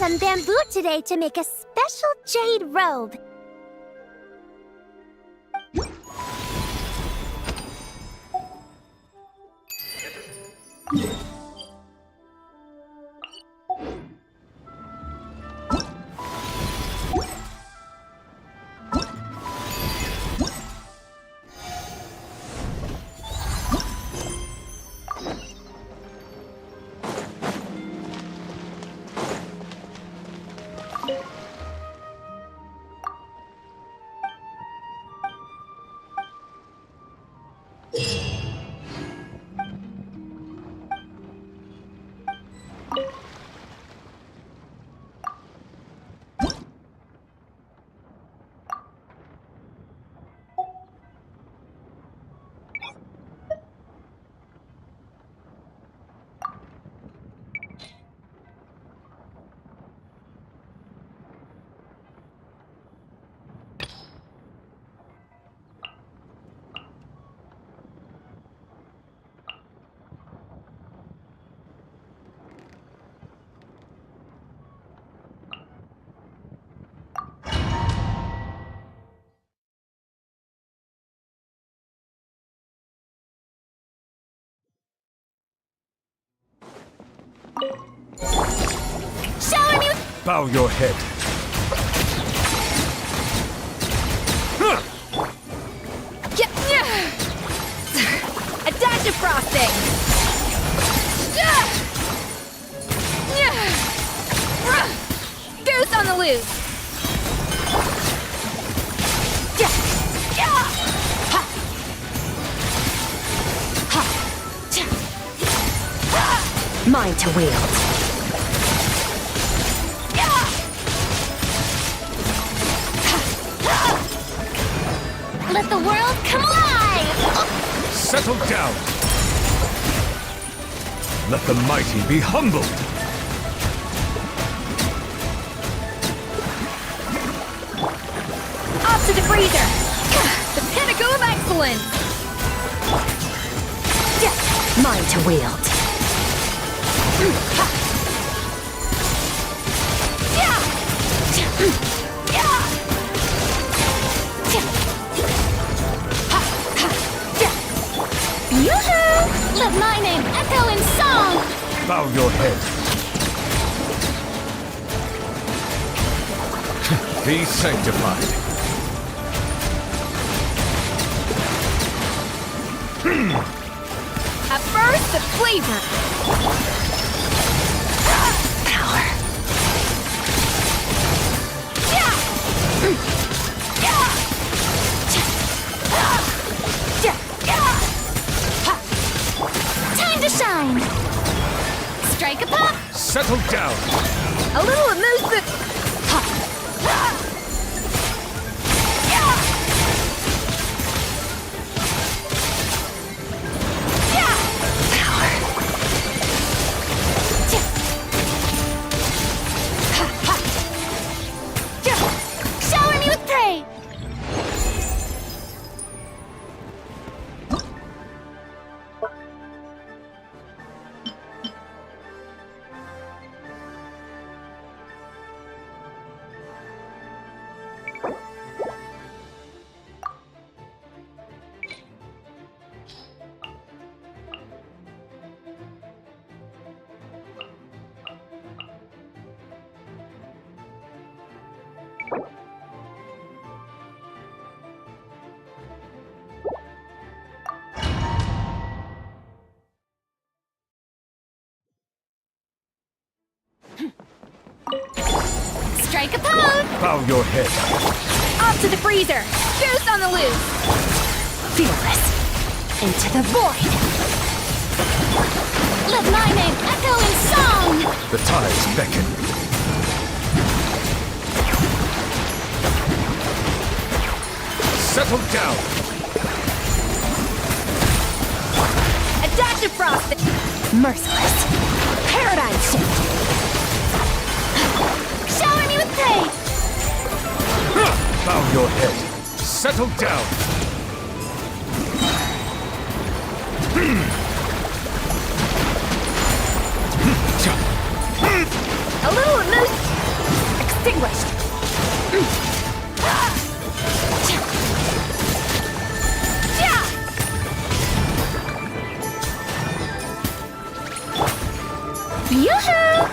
some bamboo today to make a special jade robe. Shower me with... Bow your head. A dash of frosting! Goose on the loose! Mine to wield. Let the world come alive! Settle down. Let the mighty be humbled. Off to the freezer! The pinnacle of excellence! Mine to wield. Yoo-hoo! Let my name echo in song! Bow your head. Be sanctified. A burst of flavor! Power. Time to shine! Strike a pop! Settle down. A little emotion! Shower me with prey! Strike a pose! Bow your head. Off to the freezer! Goose on the loose! Fearless. Into the void. Let my name echo in song! The tides beckon. Settle down. A dash of frosting! Merciless. Paradigm shift. Shower me with prey! Bow your head. Settle down. A little emotion! extinguished! Yoo-hoo!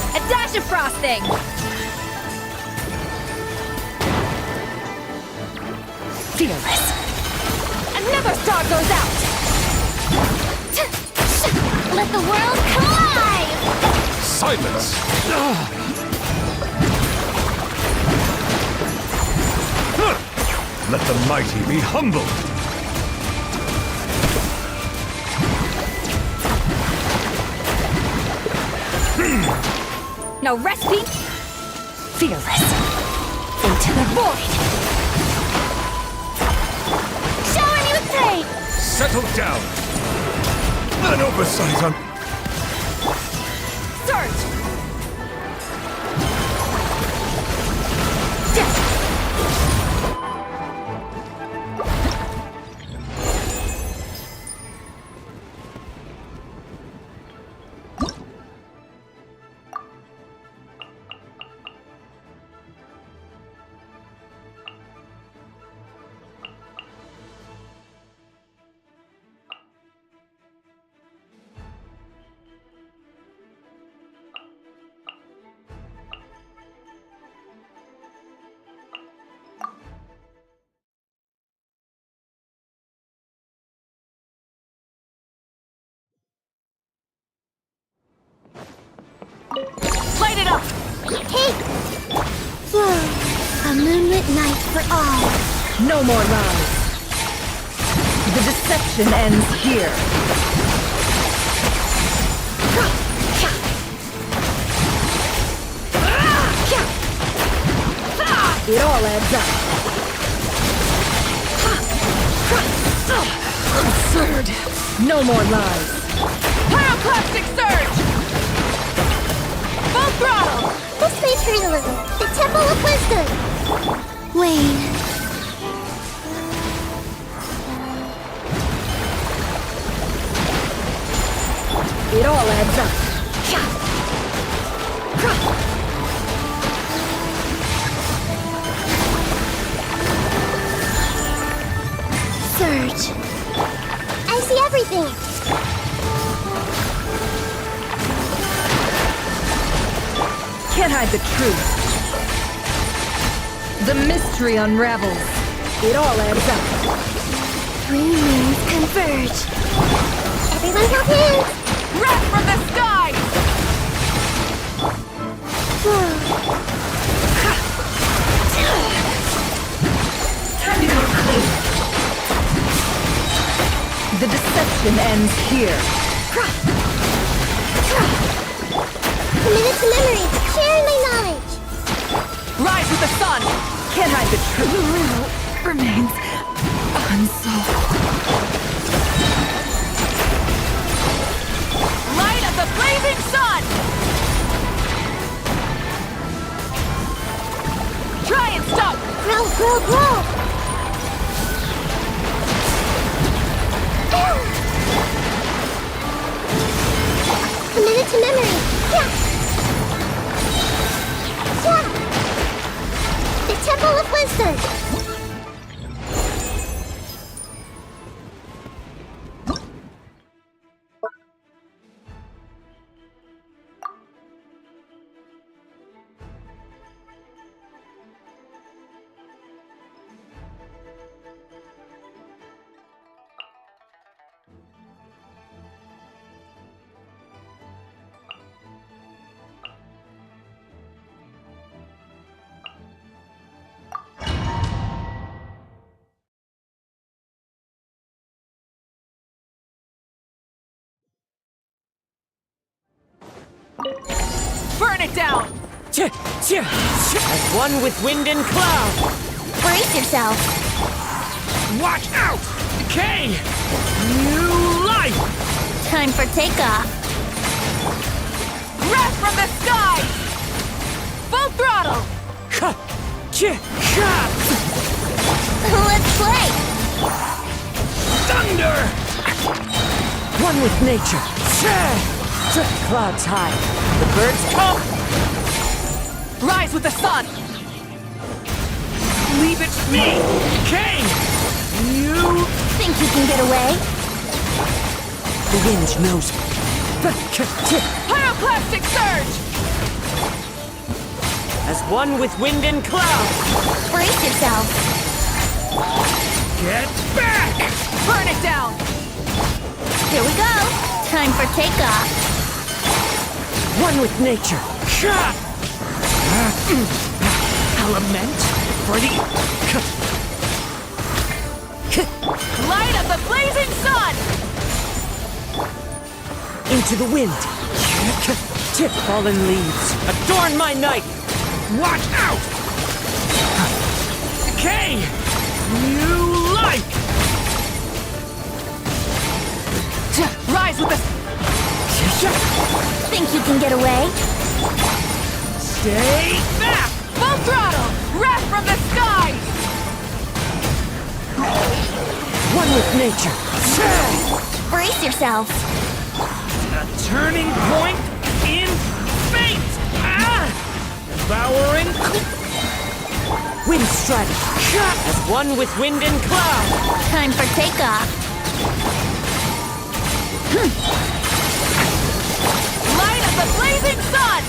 A dash of frosting! Fearless! Another star goes out! Let the world collide! Silence! Let the mighty be humbled! No rest, Pete! Fearless! Into the void! Shower me with pain! Settle down! An oversight on... Surge! Light it up! Hey! A moonlit night for all. No more lies. The deception ends here. It all adds up. Absurd. No more lies. Pyroclastic surge! Full throttle! This may hurt a little. The Temple of Wisdom. Wayne. It all adds up. Surge. I see everything. Can't hide the truth. The mystery unravels. It all adds up. Three moons converge. Everyone help hands! Wrath from the skies! The deception ends here. A minute to memory. Sharing my knowledge. Rise with the sun! Can't hide the truth. The riddle remains unsolved. Light of the blazing sun! Try and stop! Grow, grow, grow! A minute to memory. Yeah. Yeah. The Temple of Wisdom. Burn it down! As one with wind and cloud! Brace yourself. Watch out! Decay! New life! Time for takeoff. Wrath from the skies! Full throttle! Let's play. Thunder! One with nature! Clouds high, but Birds come! Rise with the sun! Leave it to me! Kane! You... Think you can get away? The wind knows me. Pyroclastic surge! As one with wind and cloud! Brace yourself. Get back! Burn it down! Here we go. Time for takeoff. One with nature. Element for the... Light of the blazing sun! Into the wind. Fallen leaves. Adorn my night. Watch out! Decay! New life! Rise with the... Think you can get away? Stay back! Full throttle! Wrath from the skies! One with nature. Brace yourself. A turning point in fate! Devouring... Wind strike! As one with wind and cloud! Time for takeoff. Light of the blazing sun!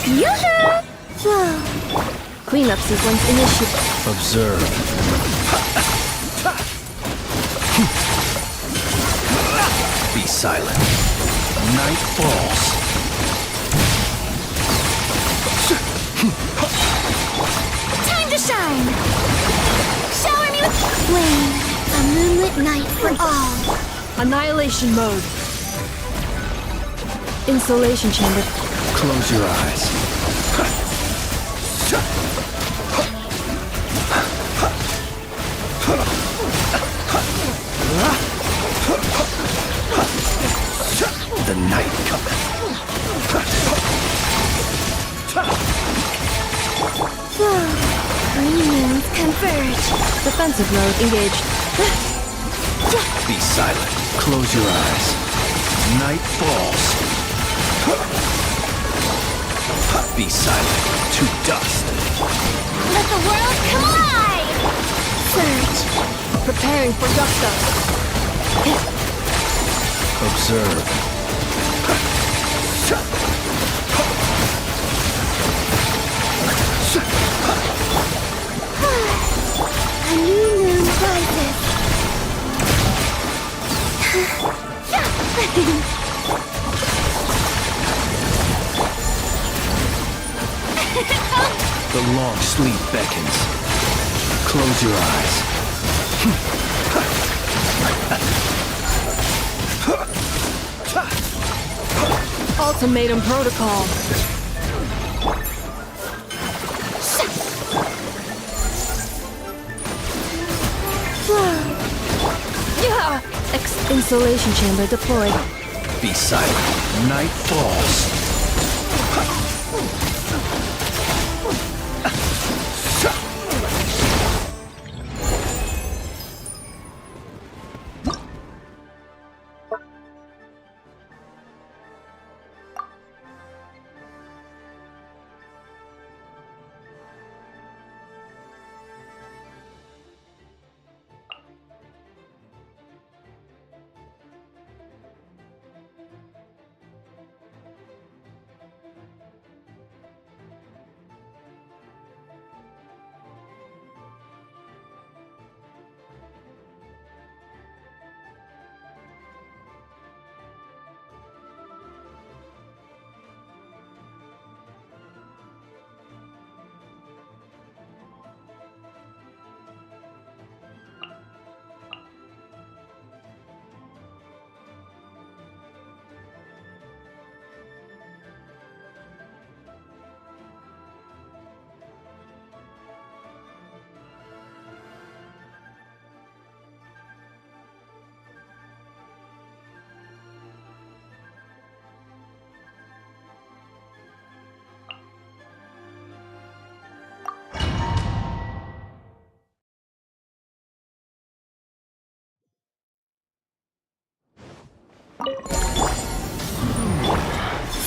Yoo-hoo! Whoa. Cleanup sequence initiated. Observe. Be silent. Night falls. Time to shine. Shower me with flame. A moonlit night for all. Annihilation mode. Insulation chamber. Close your eyes. The night cometh. Green moons converge. Defensive mode engaged. Be silent. Close your eyes. Night falls. Be silent. To dust. Let the world come alive! Surge. Preparing for gusto. Observe. A new moon rises. The long sleep beckons. Close your eyes. Ultimatum protocol. Yeah! Insulation chamber deployed. Be silent. Night falls.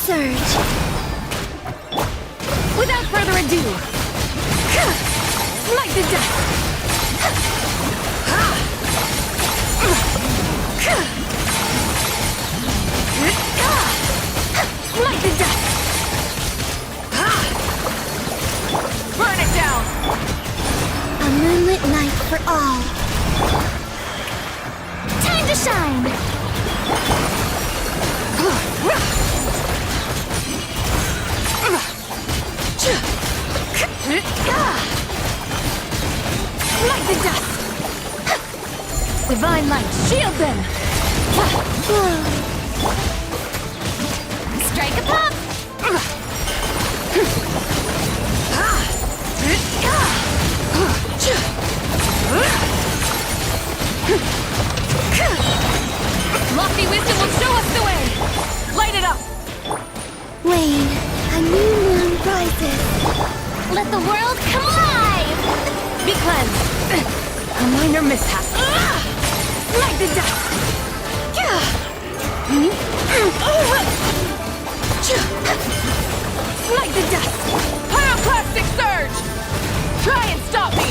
surge. Without further ado, smite the dust. Smite the dust. Burn it down. A moonlit night for all. Time to shine. Light the dust! Divine light, shield them! Strike a pop. Lofty wisdom will show us the way! Light it up! Wayne, a new moon rises. Let the world come alive! Be cleansed! A minor mishap. Light the dust! Light the dust! Pyroclastic surge! Try and stop me!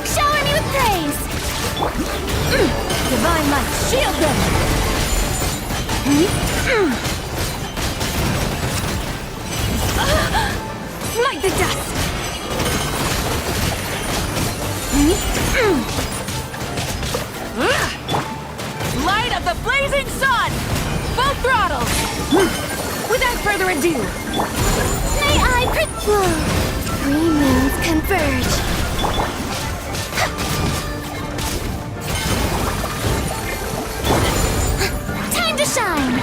Shower me with praise! Divine light, shield them! Light the dust! Light of the blazing sun! Full throttle! Without further ado, May I whoa! Three moons converge. Time to shine!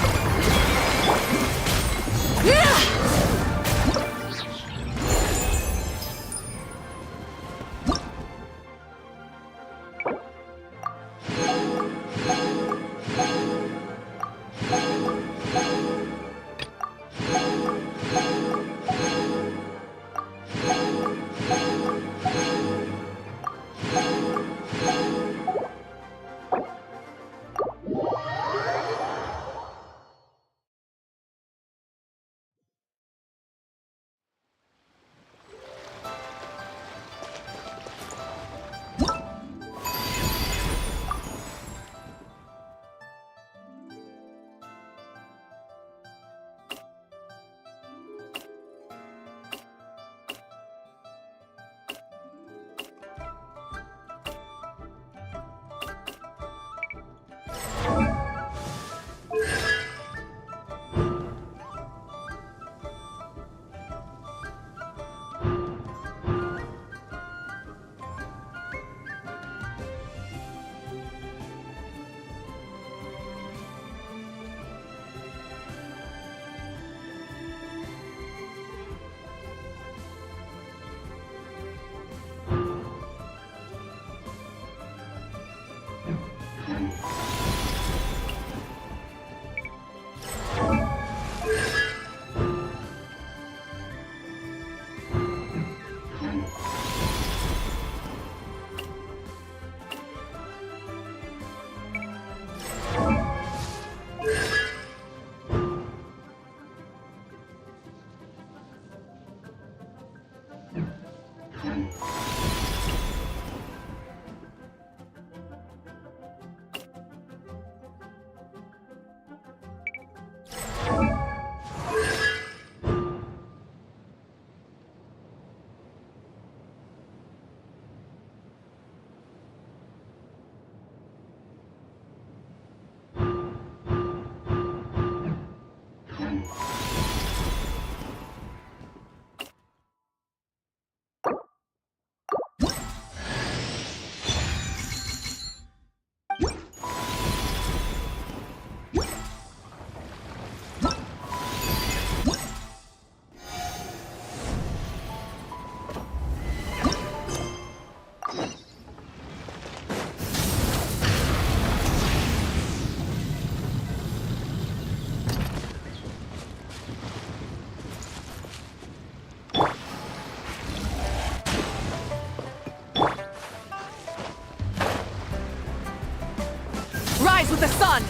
Rise with the sun!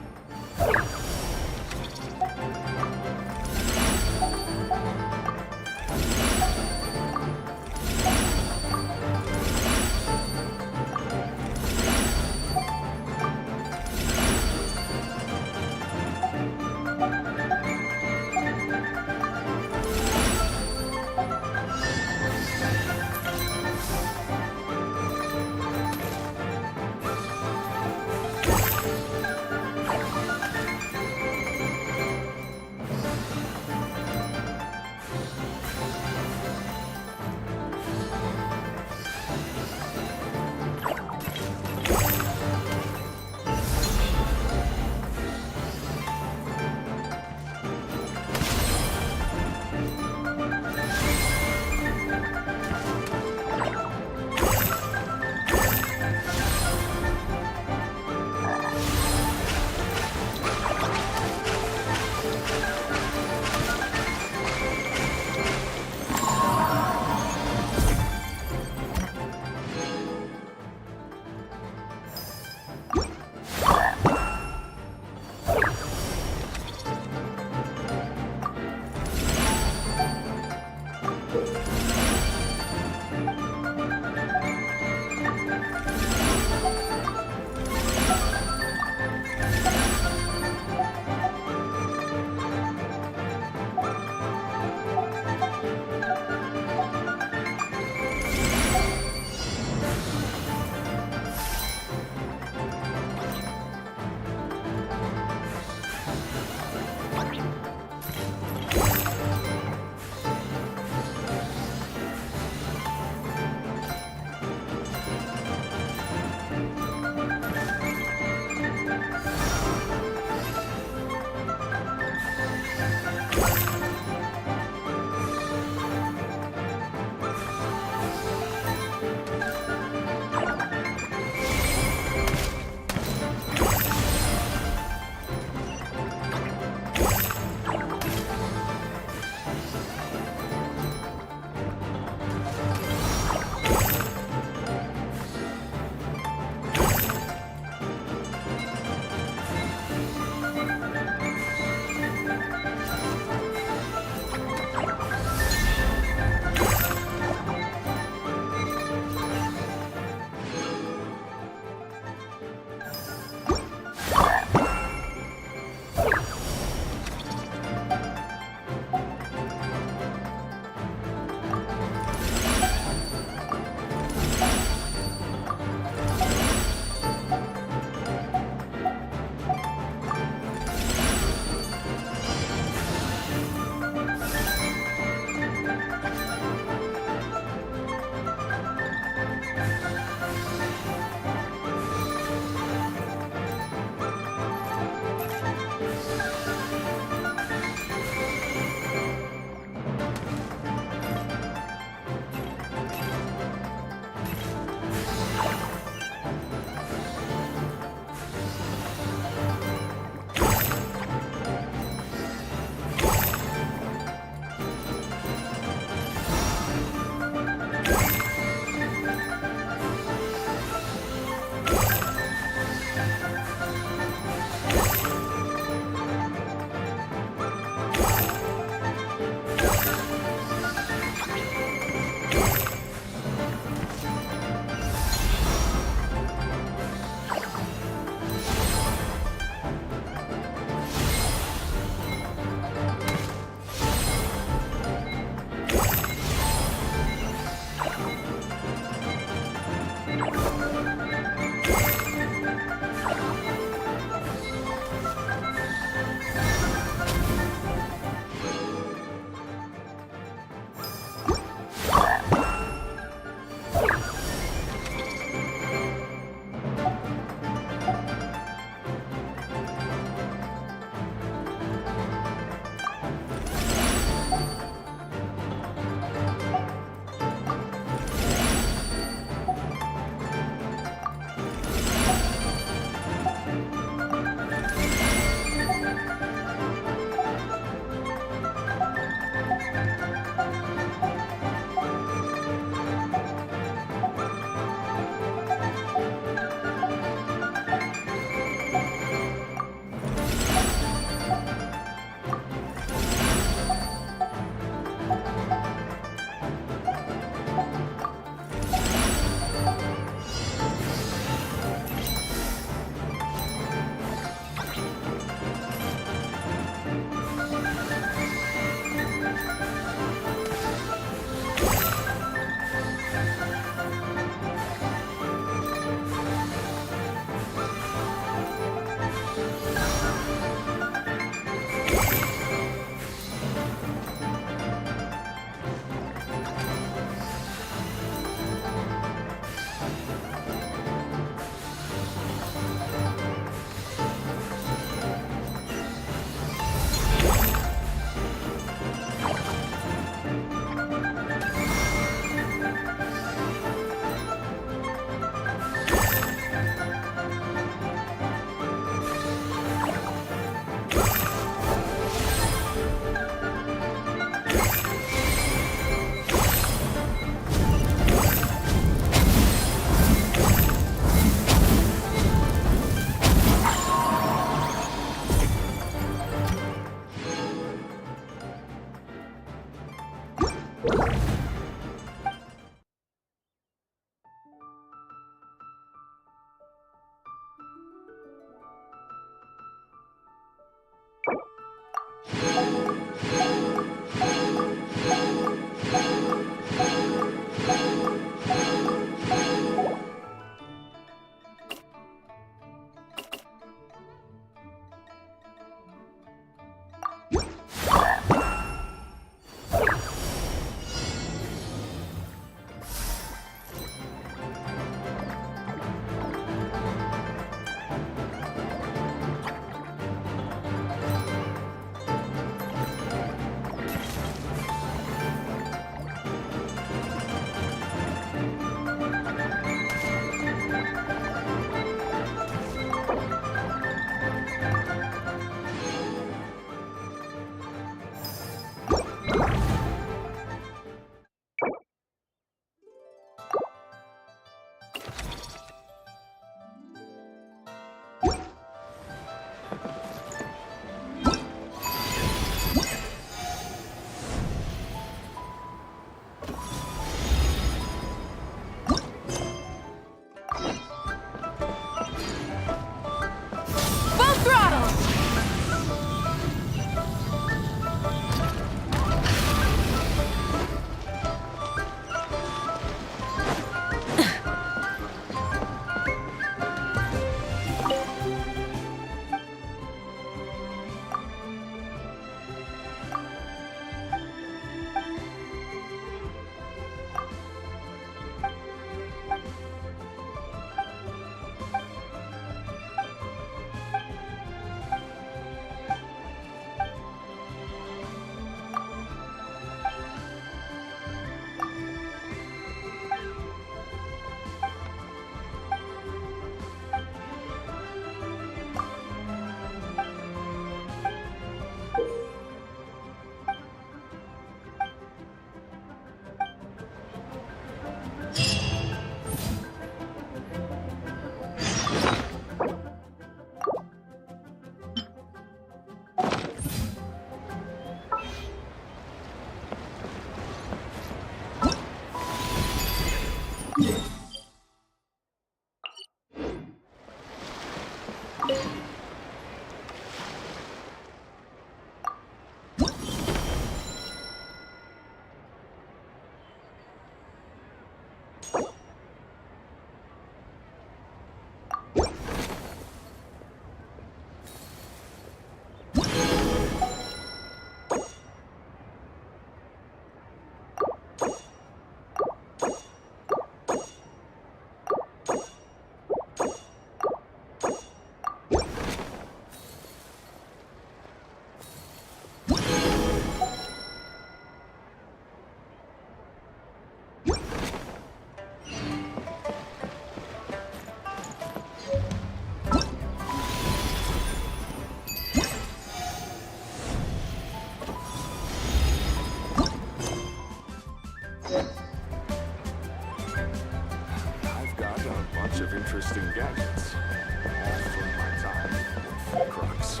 interesting gadgets. All for my time. Crux.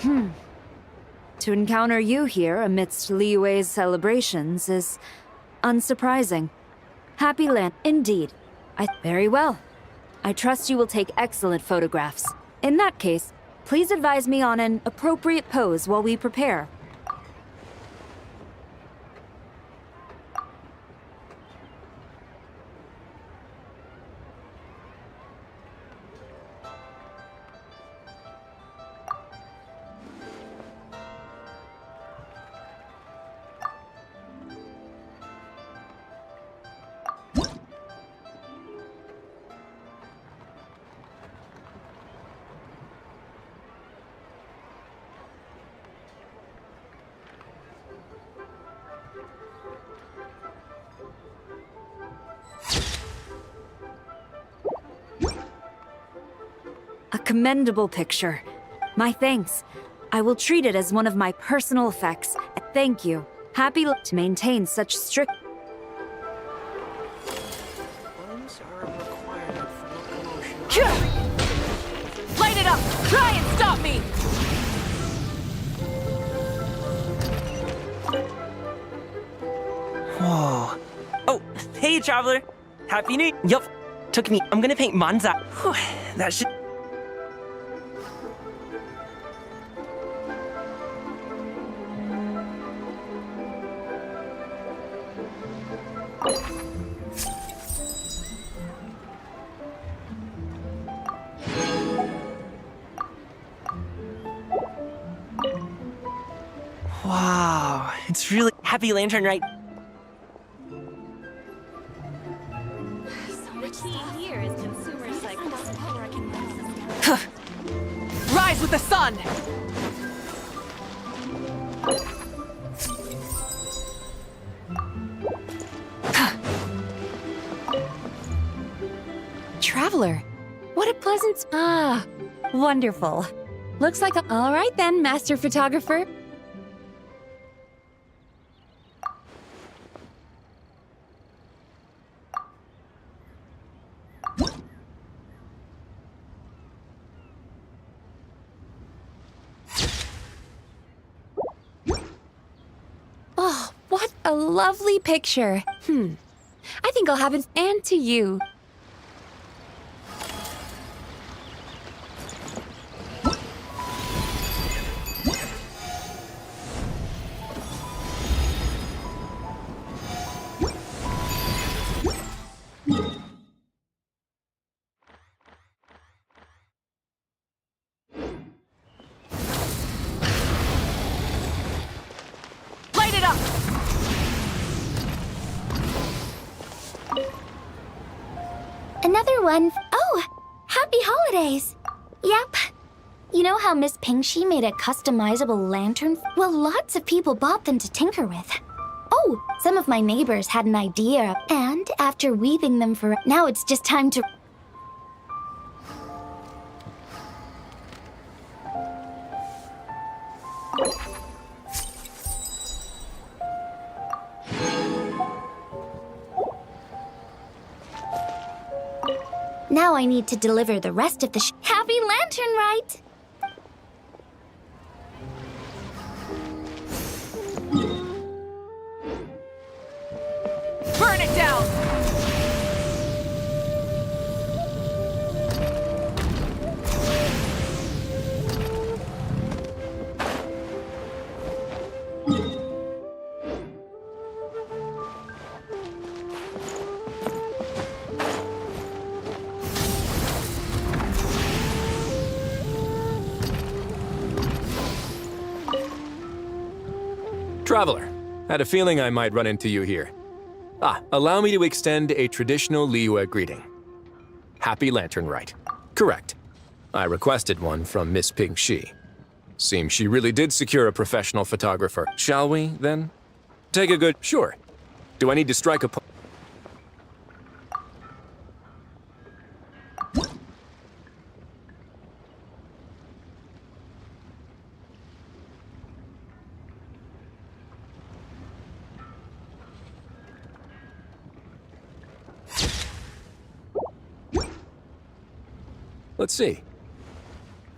To encounter you here amidst Liyue's celebrations is unsurprising. Happy Land, indeed. Very well. I trust you will take excellent photographs. In that case, please advise me on an appropriate pose while we prepare. A commendable picture. My thanks. I will treat it as one of my personal effects. Thank you. Happy to maintain such strict... Bones are a requirement for locomotion. Light it up! Try and stop me! Whoa. Oh, hey, Traveler. Happy New... Yup. Took me... I'm gonna paint Manza. Whew, that should... Wow, it's really Happy Lantern, right? Rise with the sun! Traveler, what a pleasant... Ah, wonderful. Looks like a... All right then, Master Photographer. Oh, what a lovely picture. I think I'll have it... And to you. Light it up! Another one. Oh, happy holidays. Yep. You know how Miss Pingshi made a customizable lantern? Well, lots of people bought them to tinker with. Oh, some of my neighbors had an idea, and after weaving them for... Now it's just time to... Now I need to deliver the rest of the Happy Lantern Rite! Burn it down! Traveler, had a feeling I might run into you here. Allow me to extend a traditional Liyue greeting. Happy Lantern Rite. Correct. I requested one from Miss Pingshi. Seems she really did secure a professional photographer. Shall we, then? Take a good... Sure. Do I need to strike a... Let's see.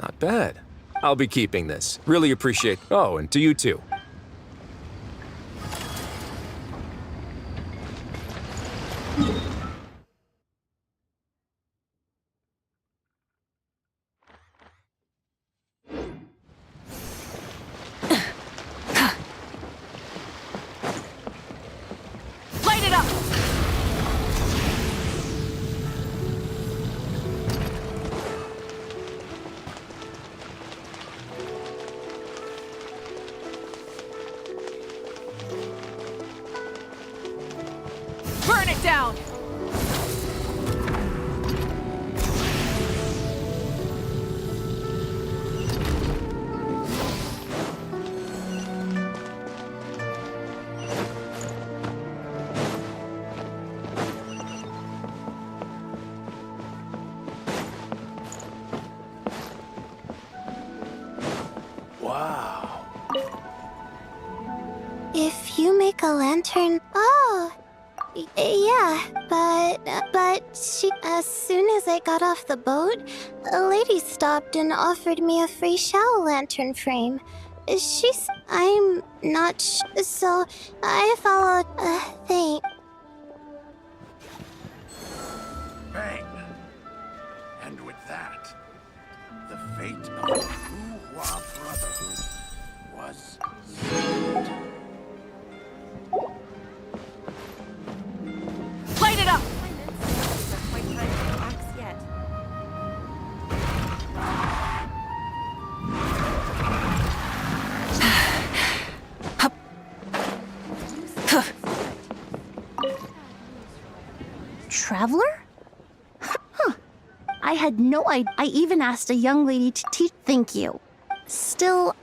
Not bad. I'll be keeping this. Really appreciate. Oh, and to you too. Light it up! Burn it down! Wow. If you make a lantern, yeah, but she. As soon as I got off the boat, a lady stopped and offered me a free shell lantern frame. I'm not. So I followed. Thanks. Bang! And with that, the fate of the Wu-Hua Brotherhood was sealed. Light it up! Traveler? Huh. I had no idea. I even asked a young lady to teach. Thank you. Still.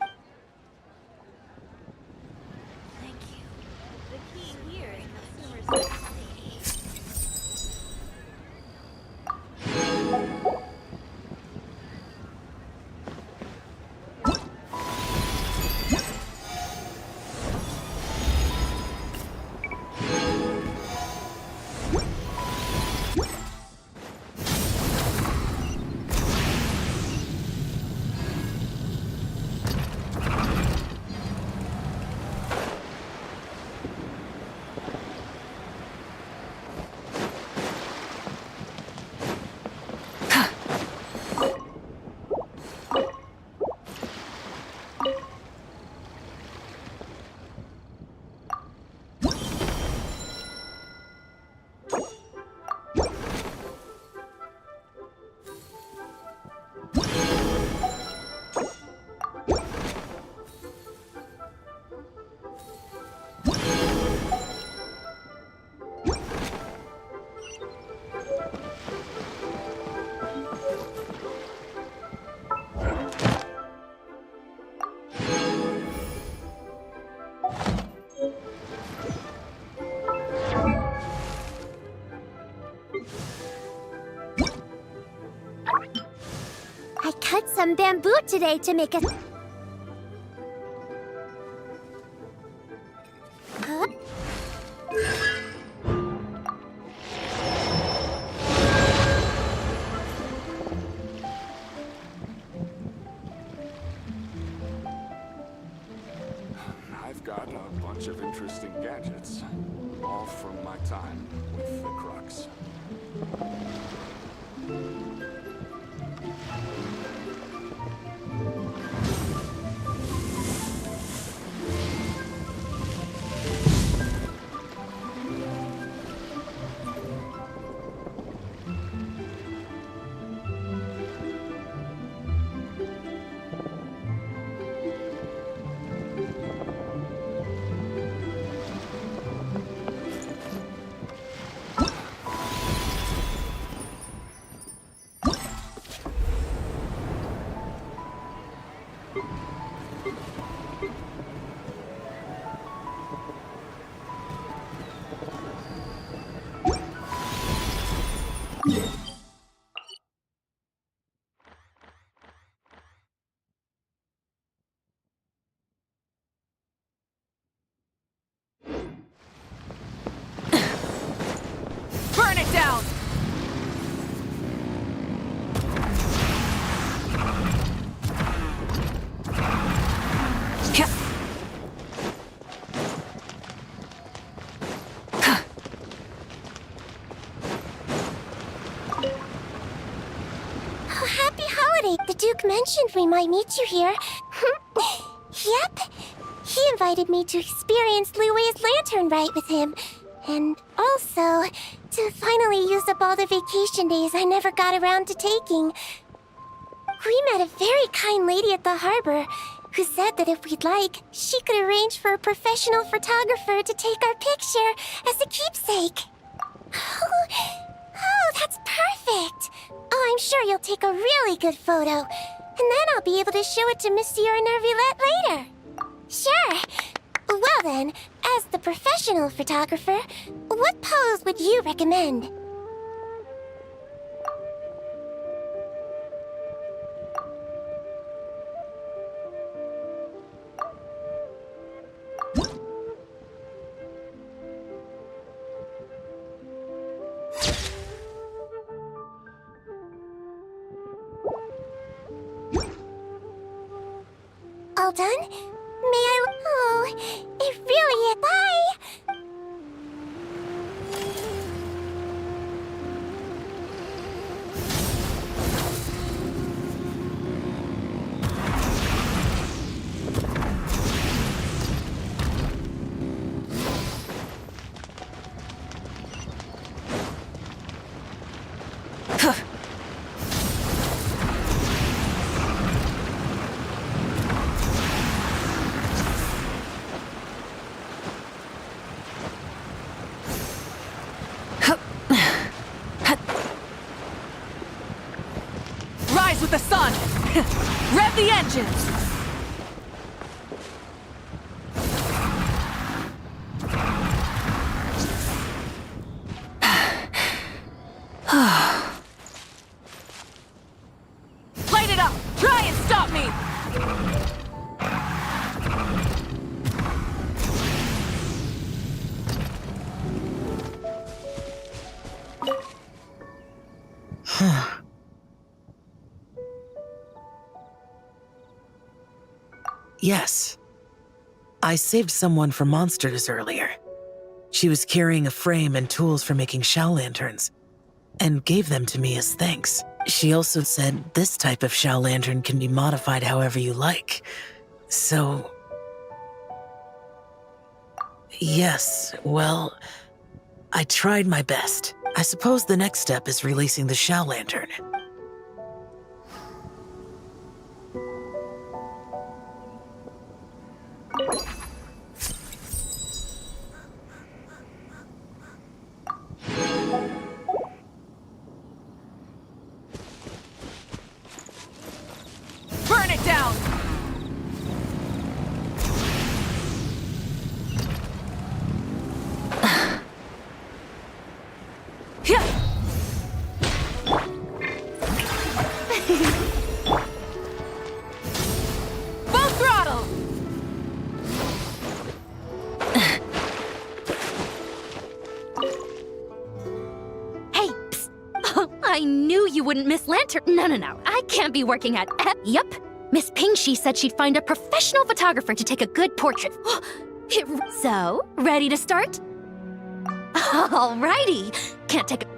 I cut some bamboo today to make a. Huh? I've got a bunch of interesting gadgets, all from my time with the Crux. Burn it down! Oh, happy holiday! The Duke mentioned we might meet you here. Yep. He invited me to experience Liu's lantern rite with him. And also, to finally use up all the vacation days I never got around to taking. We met a very kind lady at the harbor who said that if we'd like, she could arrange for a professional photographer to take our picture as a keepsake. Oh, that's perfect! Oh, I'm sure you'll take a really good photo. And then I'll be able to show it to Monsieur Nervillette later. Sure. Well then, as the professional photographer, what pose would you recommend? All done? May I... Oh, it really is... Bye! Rise with the sun! Rev the engines! Light it up! Try and stop me! Yes. I saved someone from monsters earlier. She was carrying a frame and tools for making Shao lanterns, and gave them to me as thanks. She also said this type of Shao lantern can be modified however you like. So... Yes, well, I tried my best. I suppose the next step is releasing the Shao lantern. Burn it down! Full throttle! Hey, psst. I knew you wouldn't miss Lantern. No. I can't be working at... Yup. Miss Pingshi said she'd find a professional photographer to take a good portrait. So, ready to start? Alrighty. Can't take a...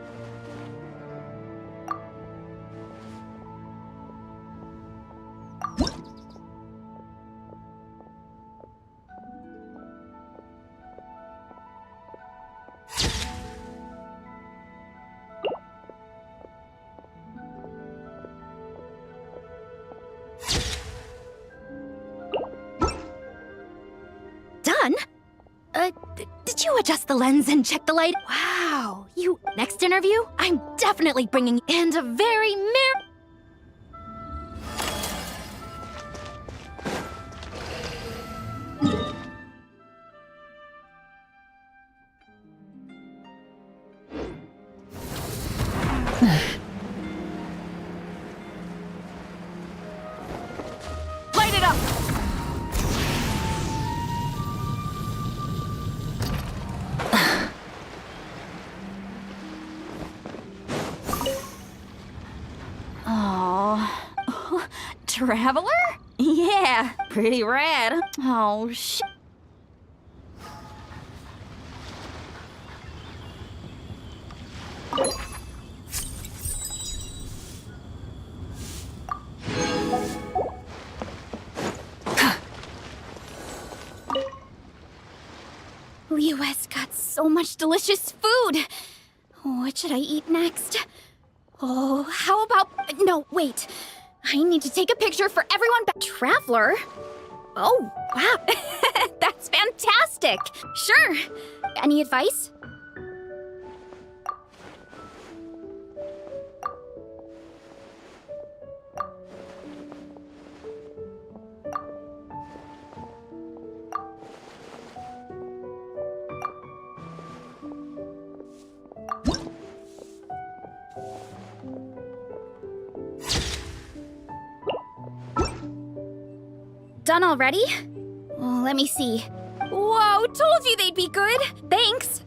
Done? Did you adjust the lens and check the light? Wow, you... Next interview, I'm definitely bringing in a very Light it up! Oh, Traveler? Yeah, pretty rad. Oh, shit. Liyue's got so much delicious food. What should I eat next? Oh, how about... No, wait. I need to take a picture for everyone back. Traveler? Oh, wow. That's fantastic. Sure. Any advice? Done already? Oh, let me see. Whoa, told you they'd be good. Thanks.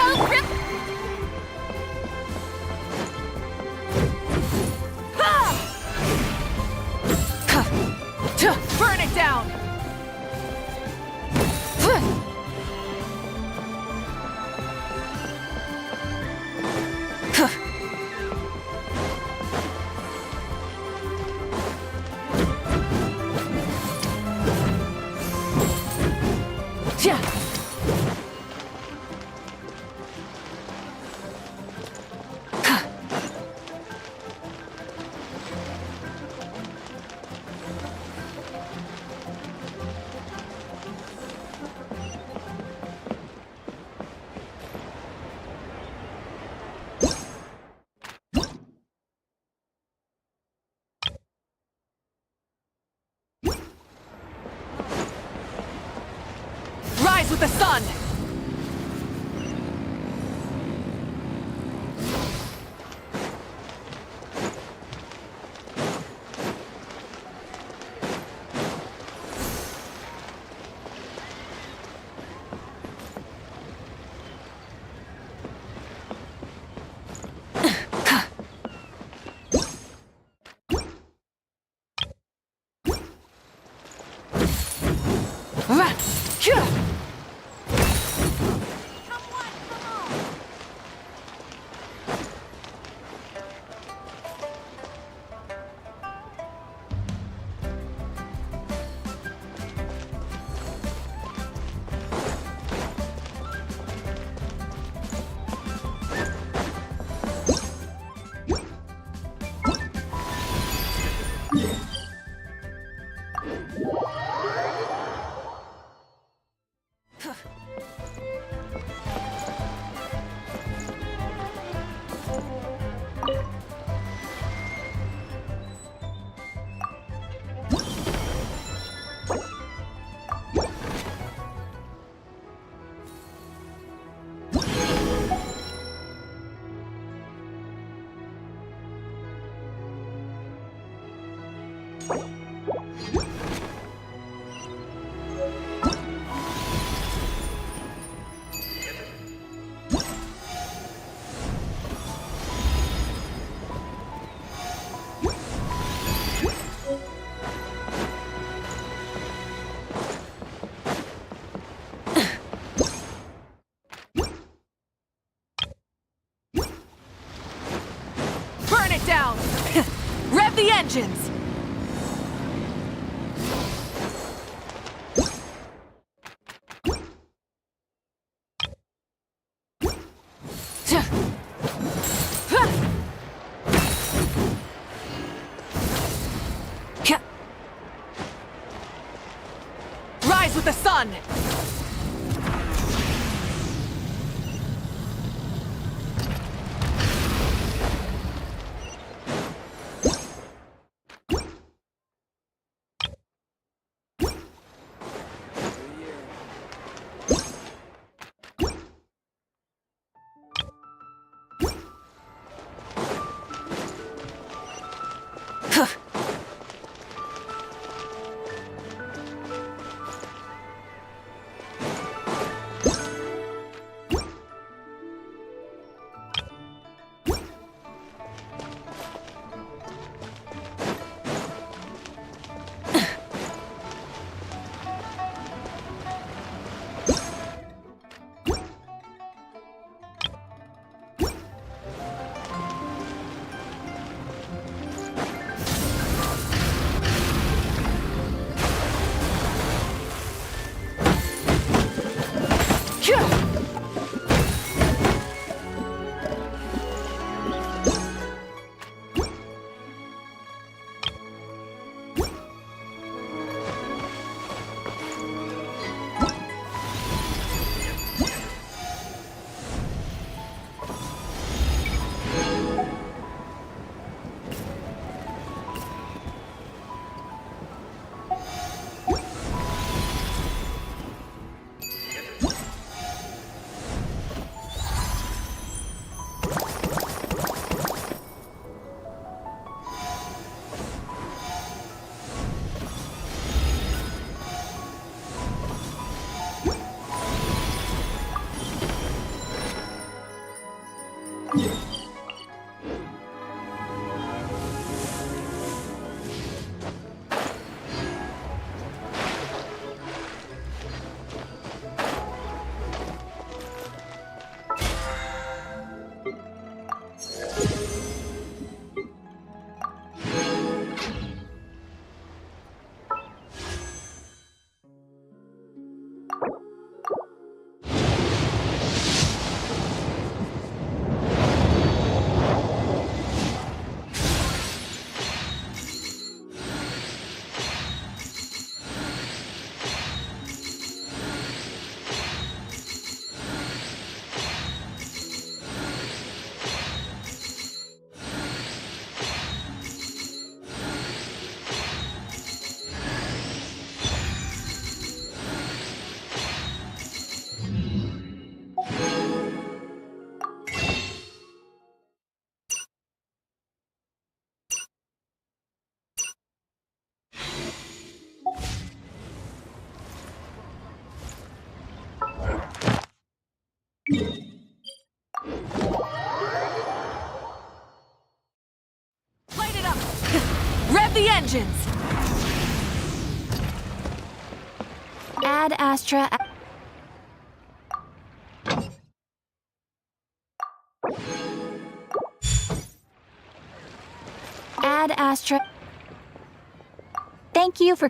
Oh, rip! Burn it down! Rise with the sun! Burn it down! Rev the engines! Rise with the sun! Rev the engines! Ad Astra. Ad Astra. Thank you for